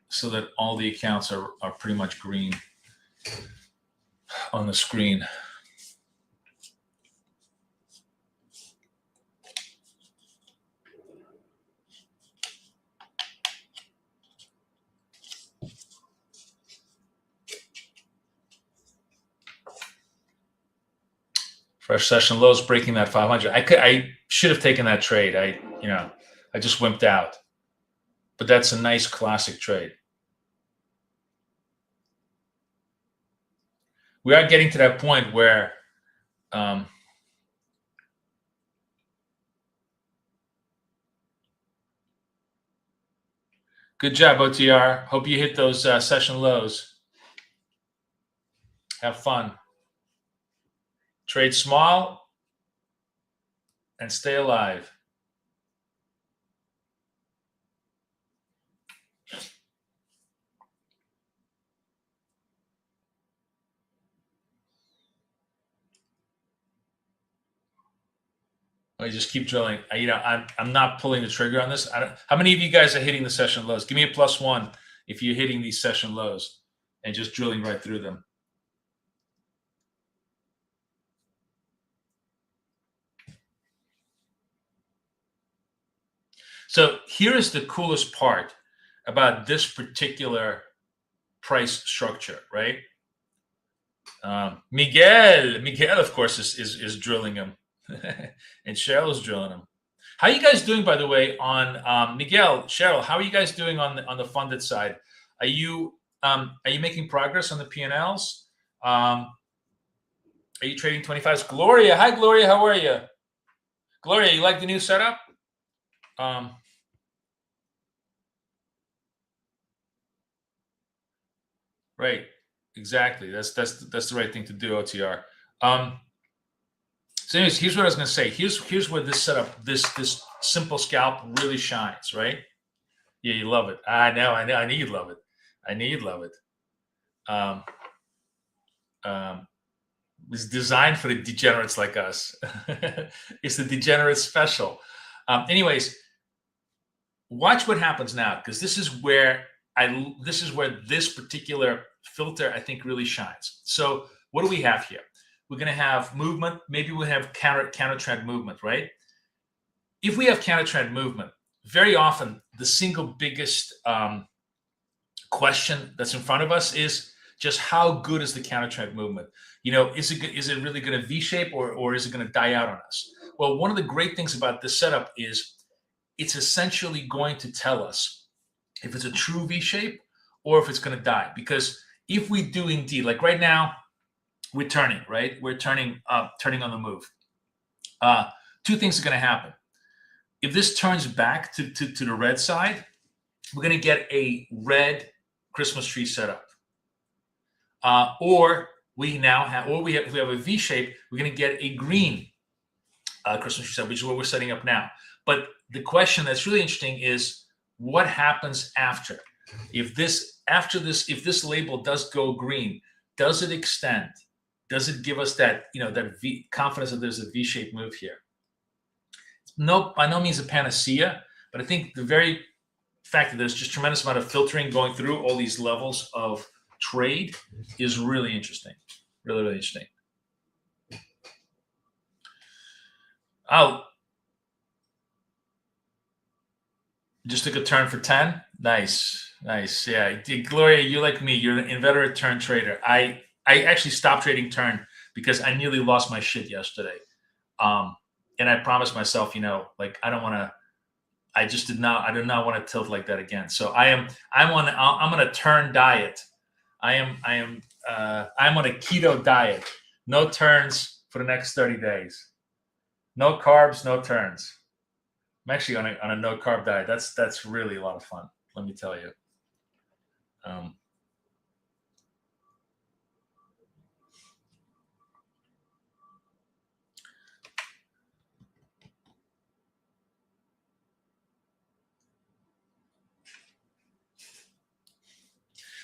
so that all the accounts are pretty much green on the screen. Fresh session lows breaking that 500. I should have taken that trade. I just wimped out. But that's a nice classic trade. We are getting to that point where good job, OTR. Hope you hit those session lows. Have fun. Trade small and stay alive. I just keep drilling. I'm not pulling the trigger on this. How many of you guys are hitting the session lows? Give me a +1 if you're hitting these session lows and just drilling right through them. So here is the coolest part about this particular price structure, right? Miguel, of course, is drilling them, and Cheryl's drilling them. How are you guys doing, by the way, on Miguel, Cheryl? How are you guys doing on the funded side? Are you making progress on the P&Ls? Are you trading 25s? Gloria, hi Gloria, how are you? Gloria, you like the new setup? Right, exactly. That's the right thing to do, OTR. So anyways, here's what I was going to say. Here's where this setup, this simple scalp really shines, right? Yeah, you love it. I know. I know you'd love it. I know you'd love it. It's designed for the degenerates like us. It's the degenerate special. Anyways, watch what happens now, because this is where this particular filter, I think, really shines. So what do we have here? We're going to have movement. Maybe we'll have counter trend movement, right? If we have counter trend movement, very often the single biggest question that's in front of us is just how good is the counter trend movement? Is it really going to V-shape or is it going to die out on us? Well, one of the great things about this setup is it's essentially going to tell us if it's a true V-shape or if it's going to die. Because if we do indeed, like right now, we're turning, right? We're turning on the move. Two things are going to happen. If this turns back to the red side, we're going to get a red Christmas tree setup. Or we have a V shape, we're going to get a green Christmas tree setup, which is what we're setting up now. But the question that's really interesting is what happens after? If this label does go green, does it extend? Does it give us that, that confidence that there's a V-shaped move here? It's by no means a panacea, but I think the very fact that there's just tremendous amount of filtering going through all these levels of trade is really interesting. Really, really interesting. Just took a turn for 10. Nice. Yeah, Gloria, you like me. You're an inveterate turn trader. I actually stopped trading turn because I nearly lost my shit yesterday. And I promised myself, like I don't want to. I do not want to tilt like that again. So I'm on a turn diet. I'm on a keto diet. No turns for the next 30 days. No carbs, no turns. I'm actually on a no carb diet. That's really a lot of fun. Let me tell you.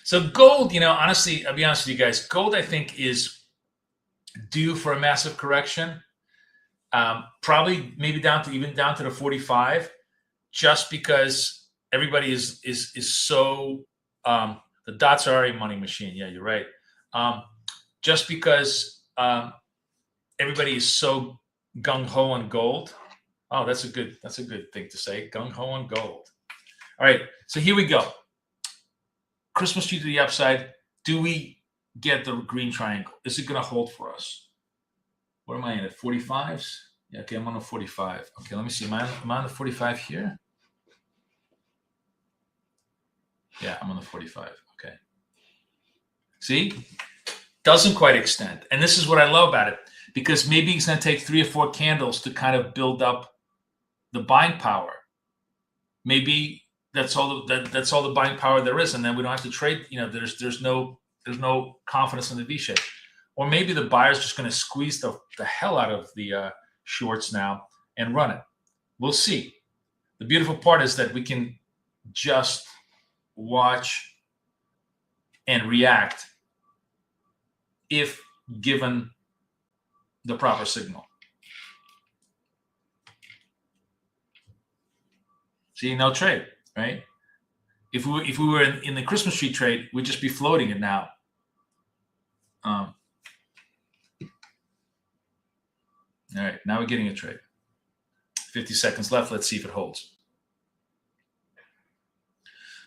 So gold, honestly, I'll be honest with you guys. Gold, I think, is due for a massive correction. Probably maybe down to the 45, just because everybody is so the dots are already money machine. Yeah, you're right. Just because everybody is so gung ho on gold. Oh, that's a good thing to say. Gung ho on gold. All right, so here we go. Christmas tree to the upside. Do we get the green triangle? Is it going to hold for us? What am I in at 45s? Yeah, okay, I'm on a 45. Okay, let me see. Am I on the 45 here? Yeah, I'm on the 45. Okay. See? Doesn't quite extend. And this is what I love about it, because maybe it's going to take 3 or 4 candles to kind of build up the buying power. Maybe that's all the buying power there is, and then we don't have to trade. There's no confidence in the V shape, or maybe the buyer's just going to squeeze the hell out of the shorts now and run it. We'll see. The beautiful part is that we can just watch and react if given the proper signal. See, no trade, right? If we were in the Christmas tree trade, we'd just be floating it now. All right, now we're getting a trade. 50 seconds left. Let's see if it holds.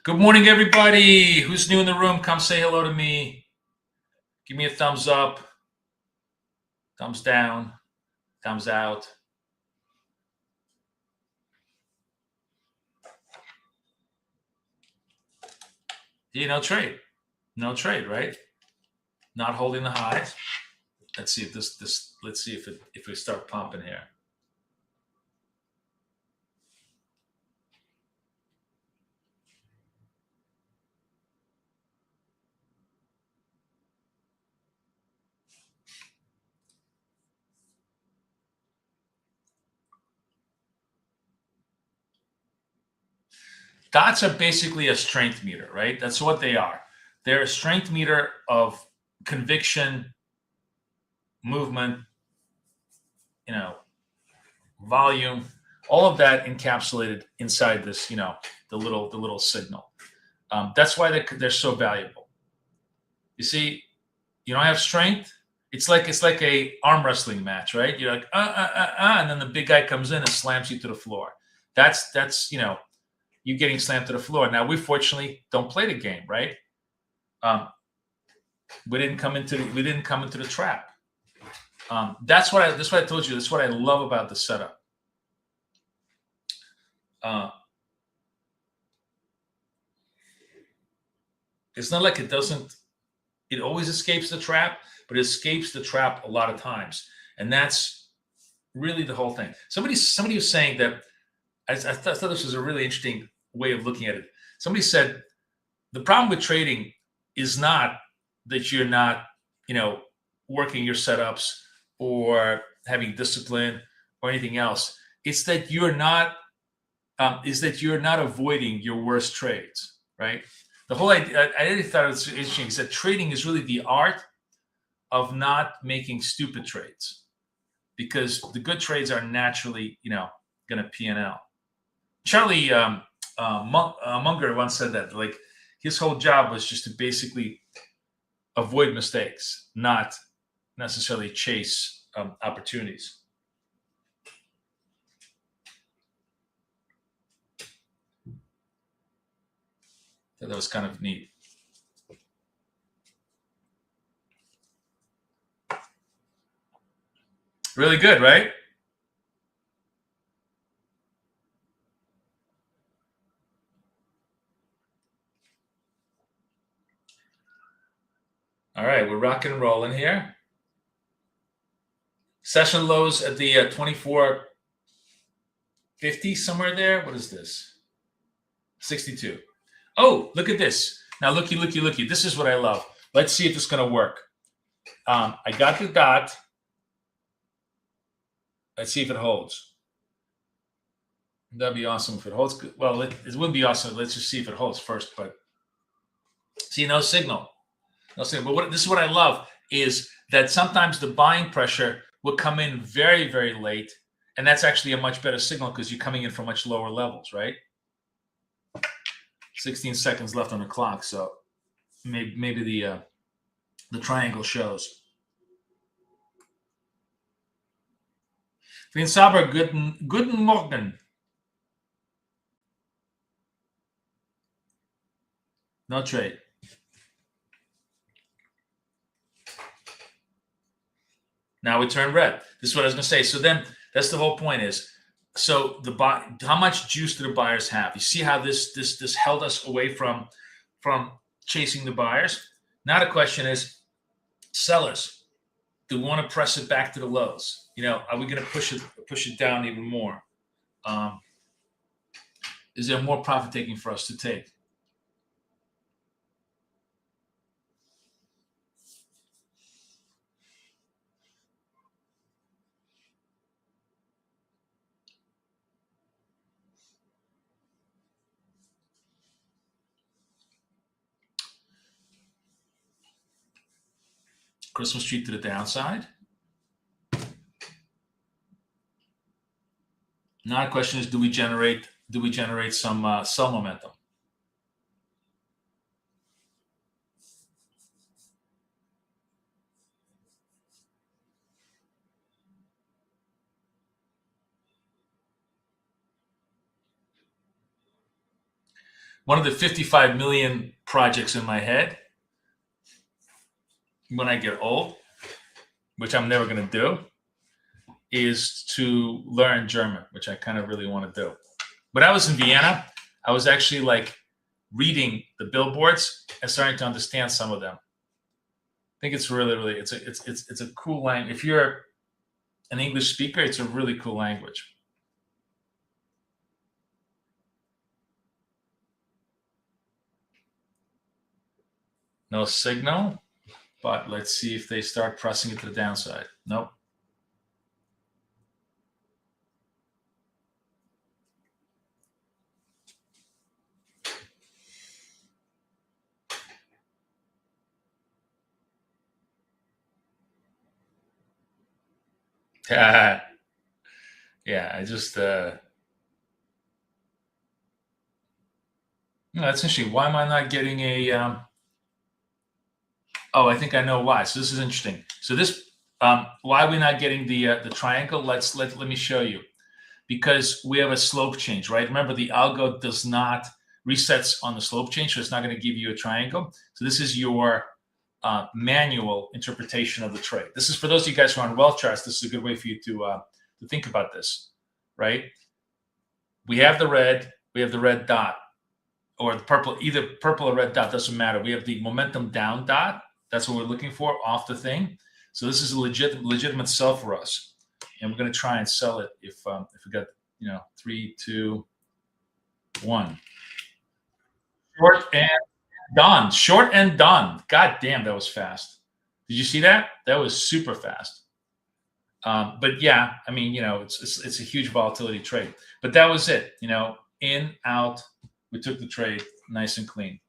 Good morning, everybody. Who's new in the room? Come say hello to me. Give me a thumbs up, thumbs down, thumbs out. No trade, right? Not holding the highs. Let's see if let's see if we start pumping here. Dots are basically a strength meter, right? That's what they are. They're a strength meter of conviction, movement, volume, all of that encapsulated inside this, the little signal. That's why they're so valuable. You see, you don't have strength. It's like a arm wrestling match, right? You're like, and then the big guy comes in and slams you to the floor. That's you getting slammed to the floor. Now, we fortunately don't play the game, right? We didn't come into the trap. That's what I told you. That's what I love about the setup. It's not like it always escapes the trap, but it escapes the trap a lot of times. And that's really the whole thing. Somebody was saying that, I thought this was a really interesting way of looking at it. Somebody said, the problem with trading is not that you're not, working your setups or having discipline or anything else. It's that you're not avoiding your worst trades, right? The whole idea, I really thought it was interesting, is that trading is really the art of not making stupid trades, because the good trades are naturally, going to P&L. Charlie Munger once said that, like, his whole job was just to basically avoid mistakes, not necessarily chase opportunities. So that was kind of neat. Really good, right? All right, we're rocking and rolling here. Session lows at the 24.50, somewhere there. What is this? 62. Oh, look at this. Now, looky. This is what I love. Let's see if it's going to work. I got the dot. Let's see if it holds. That'd be awesome if it holds. Well, it wouldn't be awesome. Let's just see if it holds first. But see, no signal. No signal. But this is what I love is that sometimes the buying pressure will come in very, very late. And that's actually a much better signal because you're coming in from much lower levels, right? 16 seconds left on the clock. So maybe the triangle shows. Frieden Saber, guten Morgen. No trade. Now we turn red. This is what I was going to say. So then that's the whole point is, so how much juice do the buyers have? You see how this held us away from chasing the buyers? Now the question is, sellers, do we want to press it back to the lows? You know, are we going to push it down even more? Is there more profit taking for us to take? Christmas tree to the downside. Now the question is, do we generate some sell momentum? One of the 55 million projects in my head when I get old, which I'm never going to do, is to learn German, which I kind of really want to do. When I was in Vienna, I was actually like reading the billboards and starting to understand some of them. I think it's really it's a cool language. If you're an English speaker, it's a really cool language. No signal, but let's see if they start pressing it to the downside. Nope. Yeah, I just no, that's interesting. Why am I not getting a oh, I think I know why. So this is interesting. So this why are we not getting the triangle? Let me show you. Because we have a slope change, right? Remember, the algo does not resets on the slope change, so it's not going to give you a triangle. So this is your manual interpretation of the trade. This is for those of you guys who are on wealth charts. This is a good way for you to think about this, right? We have the red dot, or the purple, either purple or red dot, doesn't matter. We have the momentum down dot. That's what we're looking for off the thing. So this is a legitimate sell for us, and we're going to try and sell it if we got 3, 2, 1. Short and done. Short and done. God damn, that was fast. Did you see that? That was super fast. But yeah, I mean, it's a huge volatility trade. But that was it. In, out. We took the trade nice and clean.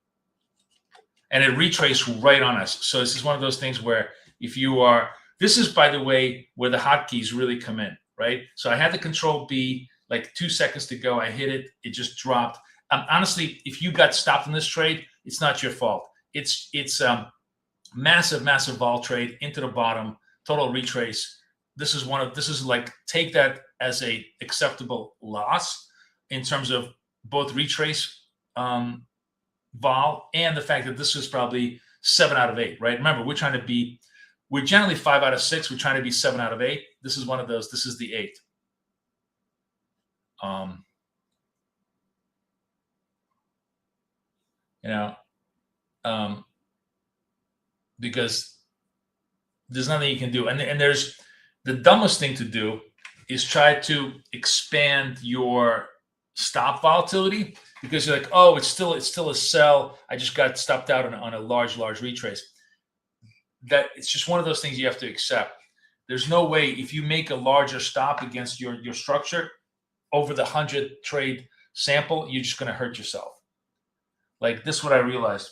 And it retraced right on us. So this is one of those things where this is, by the way, where the hotkeys really come in, right? So I had the control B like 2 seconds to go. I hit it. It just dropped. Honestly, if you got stopped in this trade, it's not your fault. It's massive vol trade into the bottom, total retrace. This is like, take that as a acceptable loss in terms of both retrace vol and the fact that this is probably 7 out of 8, right? Remember, we're generally 5 out of 6. We're trying to be 7 out of 8. This is one of those. This is the 8. Because there's nothing you can do. And there's the dumbest thing to do is try to expand your stop volatility, because you're like, oh, it's still a sell. I just got stopped out on a large retrace. That it's just one of those things you have to accept. There's no way, if you make a larger stop against your structure over the 100 trade sample, you're just going to hurt yourself. Like, this is what I realized.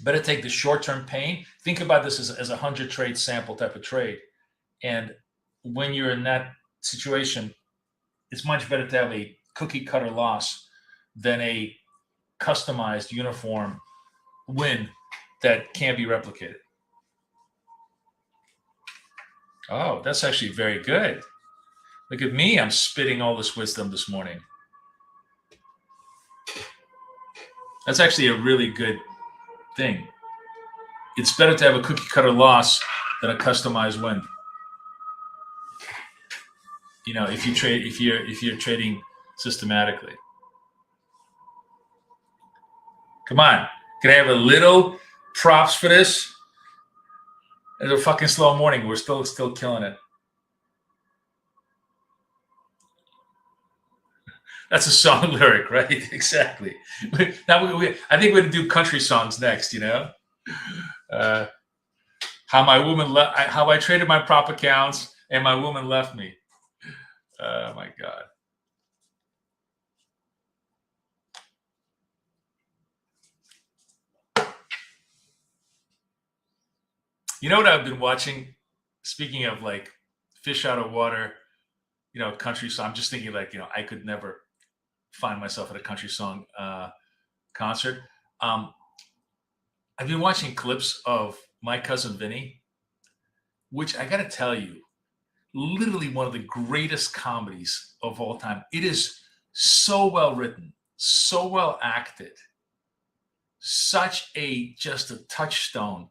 Better take the short-term pain. Think about this as a 100 trade sample type of trade. And when you're in that situation, it's much better to have a cookie cutter loss than a customized uniform win that can't be replicated. Oh, that's actually very good. Look at me. I'm spitting all this wisdom this morning. That's actually a really good thing. It's better to have a cookie cutter loss than a customized win. You know, if you're trading systematically. Come on, can I have a little props for this? It's a fucking slow morning. We're still killing it. That's a song lyric, right? Exactly. Now I think we're gonna do country songs next. You know, how I traded my prop accounts and my woman left me. Oh my God. You know what I've been watching? Speaking of like fish out of water, you know, country song. I'm just thinking like, you know, I could never find myself at a country song concert. I've been watching clips of My Cousin Vinny, which I got to tell you, literally one of the greatest comedies of all time. It is so well written, so well acted, just a touchstone.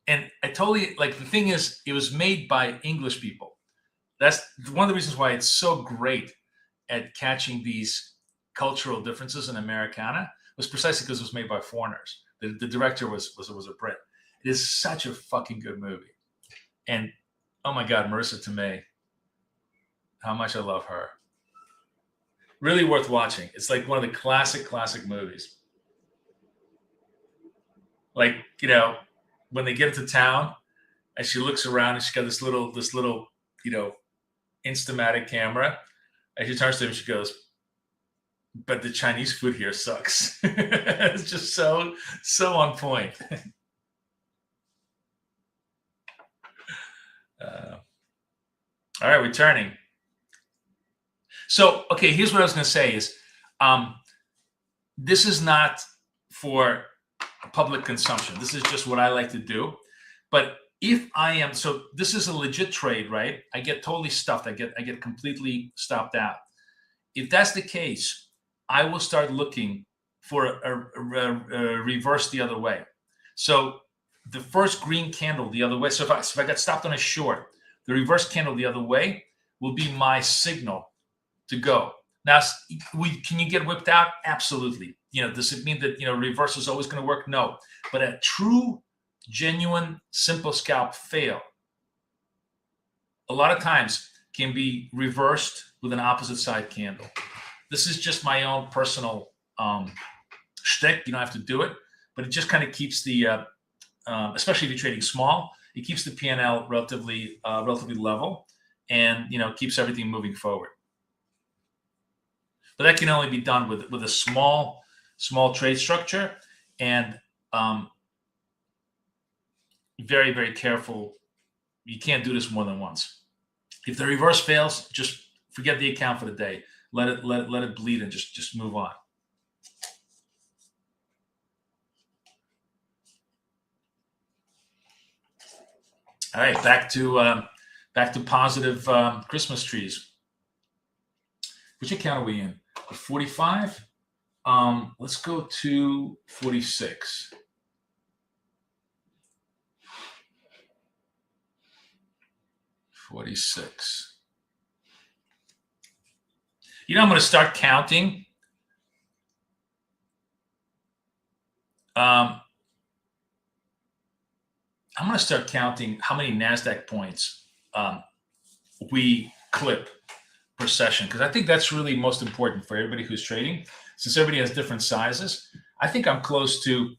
And I totally, like, the thing is, it was made by English people. That's one of the reasons why it's so great at catching these cultural differences in Americana, was precisely because it was made by foreigners. The director was a Brit. It is such a fucking good movie. And oh my God, Marissa Tomei, how much I love her. Really worth watching. It's like one of the classic movies. Like, you know, when they get into town and she looks around and she's got this little, you know, Instamatic camera, and she turns to him and she goes, but the Chinese food here sucks. It's just so on point. All right, returning. So, okay, here's what I was going to say is, this is not for public consumption. This is just what I like to do. But if I am, so this is a legit trade, right? I get totally stuffed. I get completely stopped out. If that's the case, I will start looking for a reverse the other way. So the first green candle the other way. So if I got stopped on a short, the reverse candle the other way will be my signal to go. Now, can you get whipped out? Absolutely. You know, does it mean that, you know, reverse is always going to work? No. But a true, genuine, simple scalp fail, a lot of times can be reversed with an opposite side candle. This is just my own personal shtick. You don't have to do it, but it just kind of keeps the, especially if you're trading small, it keeps the P&L relatively level, and, you know, keeps everything moving forward. But that can only be done with a small trade structure, and very, very careful. You can't do this more than once. If the reverse fails, just Forget the account for the day. Let it bleed and just move on. All right, back to positive Christmas trees. Which account are we in? 45. Let's go to 46. You know, I'm going to start counting. I'm going to start counting how many Nasdaq points we clip per session, because I think that's really most important for everybody who's trading. Since everybody has different sizes, I think I'm close to,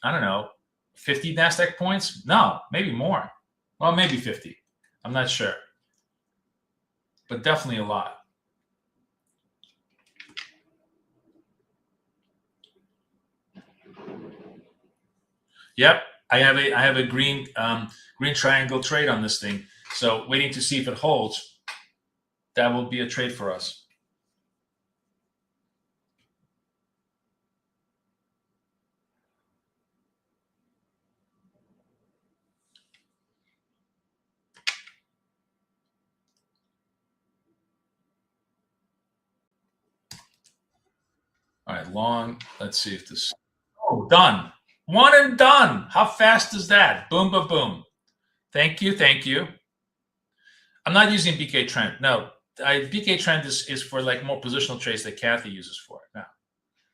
I don't know, 50 Nasdaq points. No, maybe more. Well, maybe 50. I'm not sure, but definitely a lot. Yep, I have a green triangle trade on this thing. So waiting to see if it holds. That will be a trade for us. All right, long. Let's see if this. Oh, done. One and done. How fast is that? Boom, boom, boom. Thank you. Thank you. I'm not using BK Trend. No, BK Trend is for like more positional trades that Kathy uses for it. Now,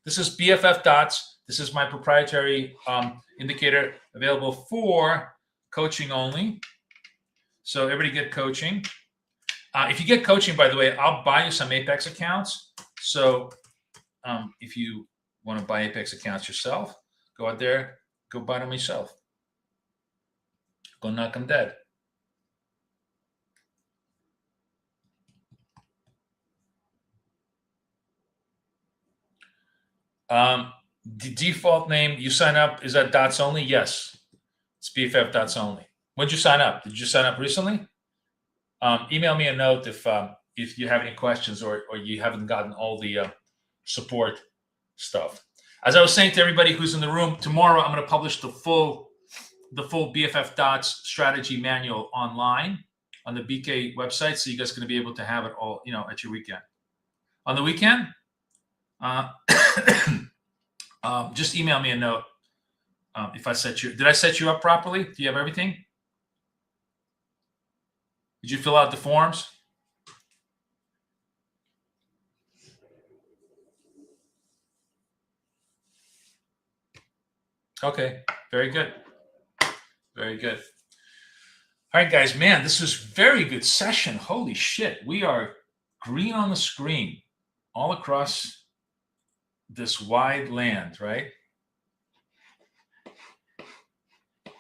this is BFF dots. This is my proprietary indicator available for coaching only. So everybody get coaching. If you get coaching, by the way, I'll buy you some Apex accounts. So if you want to buy Apex accounts yourself, go out there, go buy them yourself. Go knock them dead. The default name you sign up, is that dots only? Yes, it's BFF dots only. When did you sign up? Did you sign up recently? Email me a note if you have any questions or you haven't gotten all the support stuff. As I was saying to everybody who's in the room, tomorrow I'm going to publish the full BFF dots strategy manual online on the BK website, so you guys are going to be able to have it all, at your weekend. On the weekend, just email me a note if I did I set you up properly? Do you have everything? Did you fill out the forms? Okay, very good. Very good. All right, guys, man, this was very good session. Holy shit. We are green on the screen all across this wide land, right?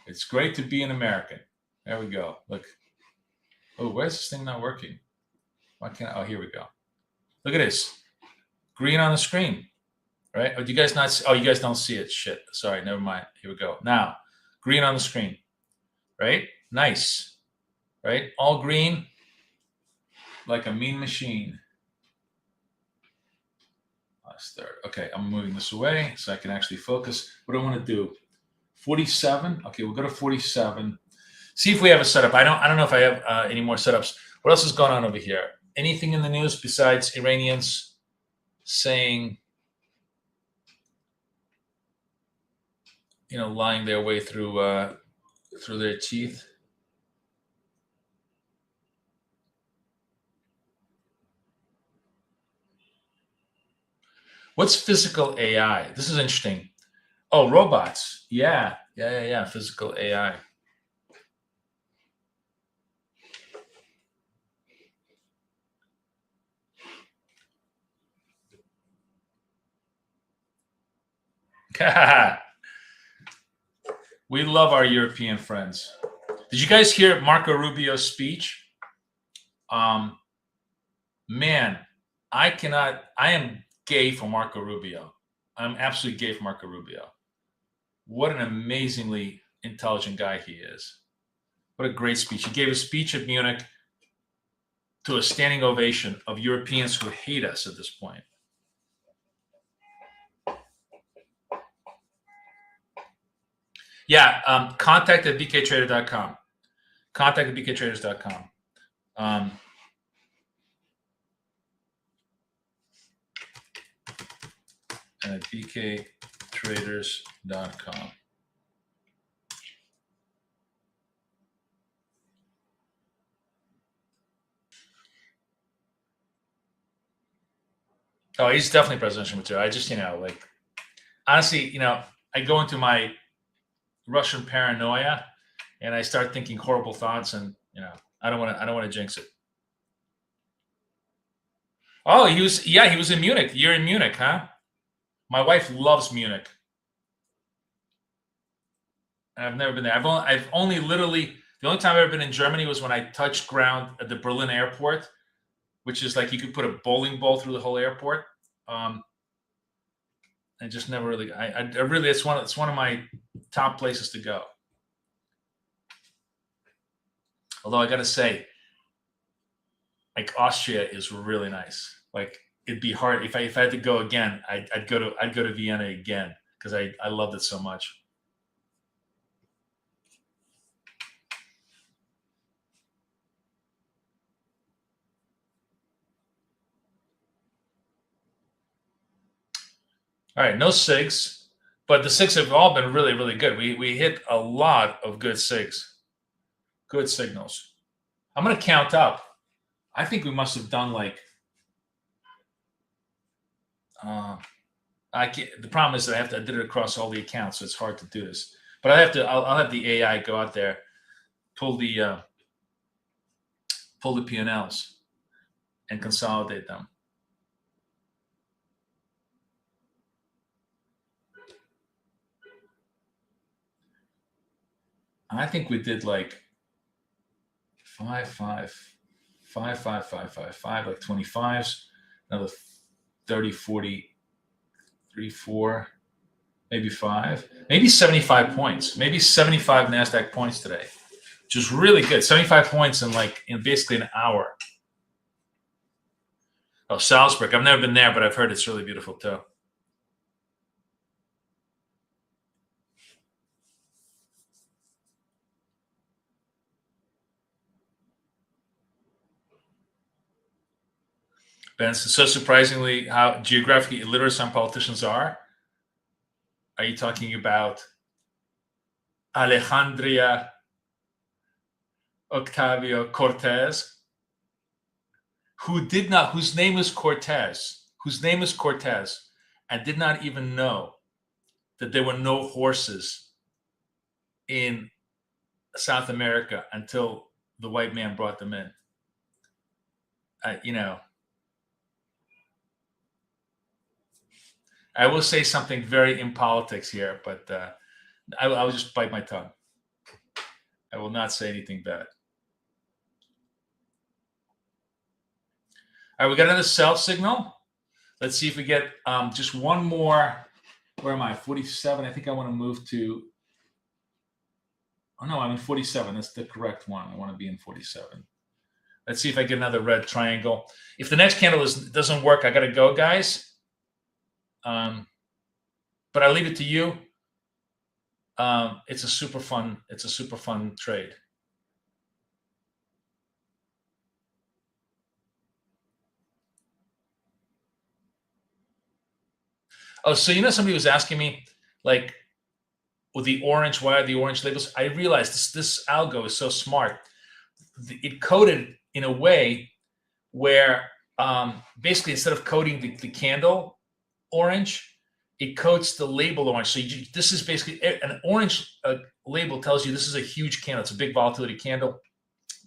It's great to be an American. There we go. Look. Oh, where's this thing not working? Why can't I? Oh, here we go. Look at this. Green on the screen, right? Oh, do you guys not see? Oh, you guys don't see it. Shit. Sorry, never mind. Here we go. Now, green on the screen, right? Nice, right? All green, like a mean machine. Let's start. Okay, I'm moving this away so I can actually focus. What do I want to do? 47. Okay, we'll go to 47. See if we have a setup. I don't know if I have any more setups. What else is going on over here? Anything in the news besides Iranians saying, lying their way through their teeth? What's physical AI? This is interesting. Oh, robots. Yeah. Physical AI. We love our European friends. Did you guys hear Marco Rubio's speech? Man, I am gay for Marco Rubio. I'm absolutely gay for Marco Rubio. What an amazingly intelligent guy he is. What a great speech. He gave a speech at Munich. to a standing ovation of Europeans who hate us at this point. Yeah, contact at bktrader.com. Contact at bktraders.com. At bktraders.com. Oh, he's definitely presidential material. I just, like, honestly, I go into my Russian paranoia and I start thinking horrible thoughts, and I don't want to jinx it. Oh, he was in Munich. You're in Munich, huh? My wife loves Munich. I've never been there. I've only literally, the only time I've ever been in Germany was when I touched ground at the Berlin airport, which is like you could put a bowling ball through the whole airport. I just never really. I really, it's one of my top places to go. Although I got to say, like, Austria is really nice. Like, it'd be hard if I had to go again. I'd go to Vienna again because I loved it so much. All right, no SIGs, but the SIGs have all been really, really good. We hit a lot of good SIGs, good signals. I'm going to count up. I think we must have done like. The problem is that I did it across all the accounts, so it's hard to do this. But I'll have the AI go out there, pull the P&Ls, and consolidate them. I think we did like 5, 5, 5, 5, 5, 5, 5, like 25s, another 30, 40, 3, 4, maybe 5, maybe 75 points, maybe 75 Nasdaq points today, which is really good. 75 points in basically an hour. Oh, Salzburg. I've never been there, but I've heard it's really beautiful too. Ben, so surprisingly how geographically illiterate some politicians are. Are you talking about Alejandria Octavio Cortez, whose name is Cortez, and did not even know that there were no horses in South America until the white man brought them in? I will say something very in politics here, but I will just bite my tongue. I will not say anything bad. All right, we got another sell signal. Let's see if we get just one more. Where am I? 47. I think I want to move to. Oh no, I'm in 47. That's the correct one. I want to be in 47. Let's see if I get another red triangle. If the next candle doesn't work, I got to go, guys. But I leave it to you. It's a super fun trade. Oh, so somebody was asking me, like, with the orange, why are the orange labels? I realized this algo is so smart. It coded in a way where basically instead of coding the candle orange, it coats the label orange. So this is basically an orange label tells you this is a huge candle. It's a big volatility candle.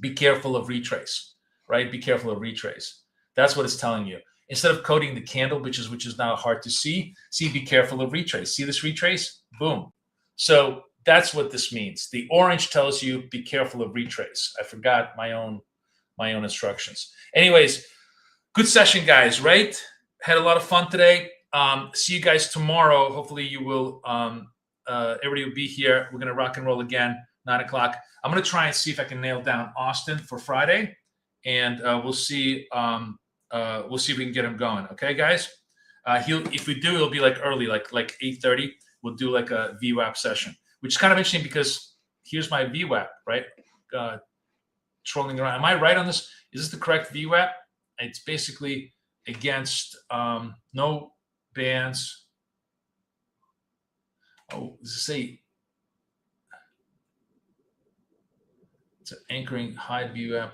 Be careful of retrace, right? Be careful of retrace. That's what it's telling you. Instead of coding the candle, which is now hard to see, be careful of retrace. See this retrace? Boom. So that's what this means. The orange tells you be careful of retrace. I forgot my own instructions. Anyways, good session, guys, right? Had a lot of fun today. See you guys tomorrow. Hopefully you will, everybody will be here. We're going to rock and roll again, 9 o'clock. I'm going to try and see if I can nail down Austin for Friday. and we'll see if we can get him going. Okay, guys. If we do, it'll be like early, like 8:30. We'll do like a VWAP session, which is kind of interesting because here's my VWAP, right? Trolling around. Am I right on this? Is this the correct VWAP? It's basically against no bands. Oh, does it say it's an anchoring high VWAP?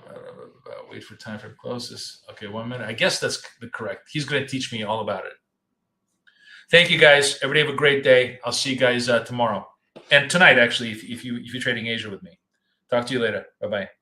Wait for time for closest. Okay, 1 minute. I guess that's the correct. He's going to teach me all about it. Thank you, guys. Everybody have a great day. I'll see you guys tomorrow and tonight, actually, if you're trading Asia with me. Talk to you later. Bye-bye.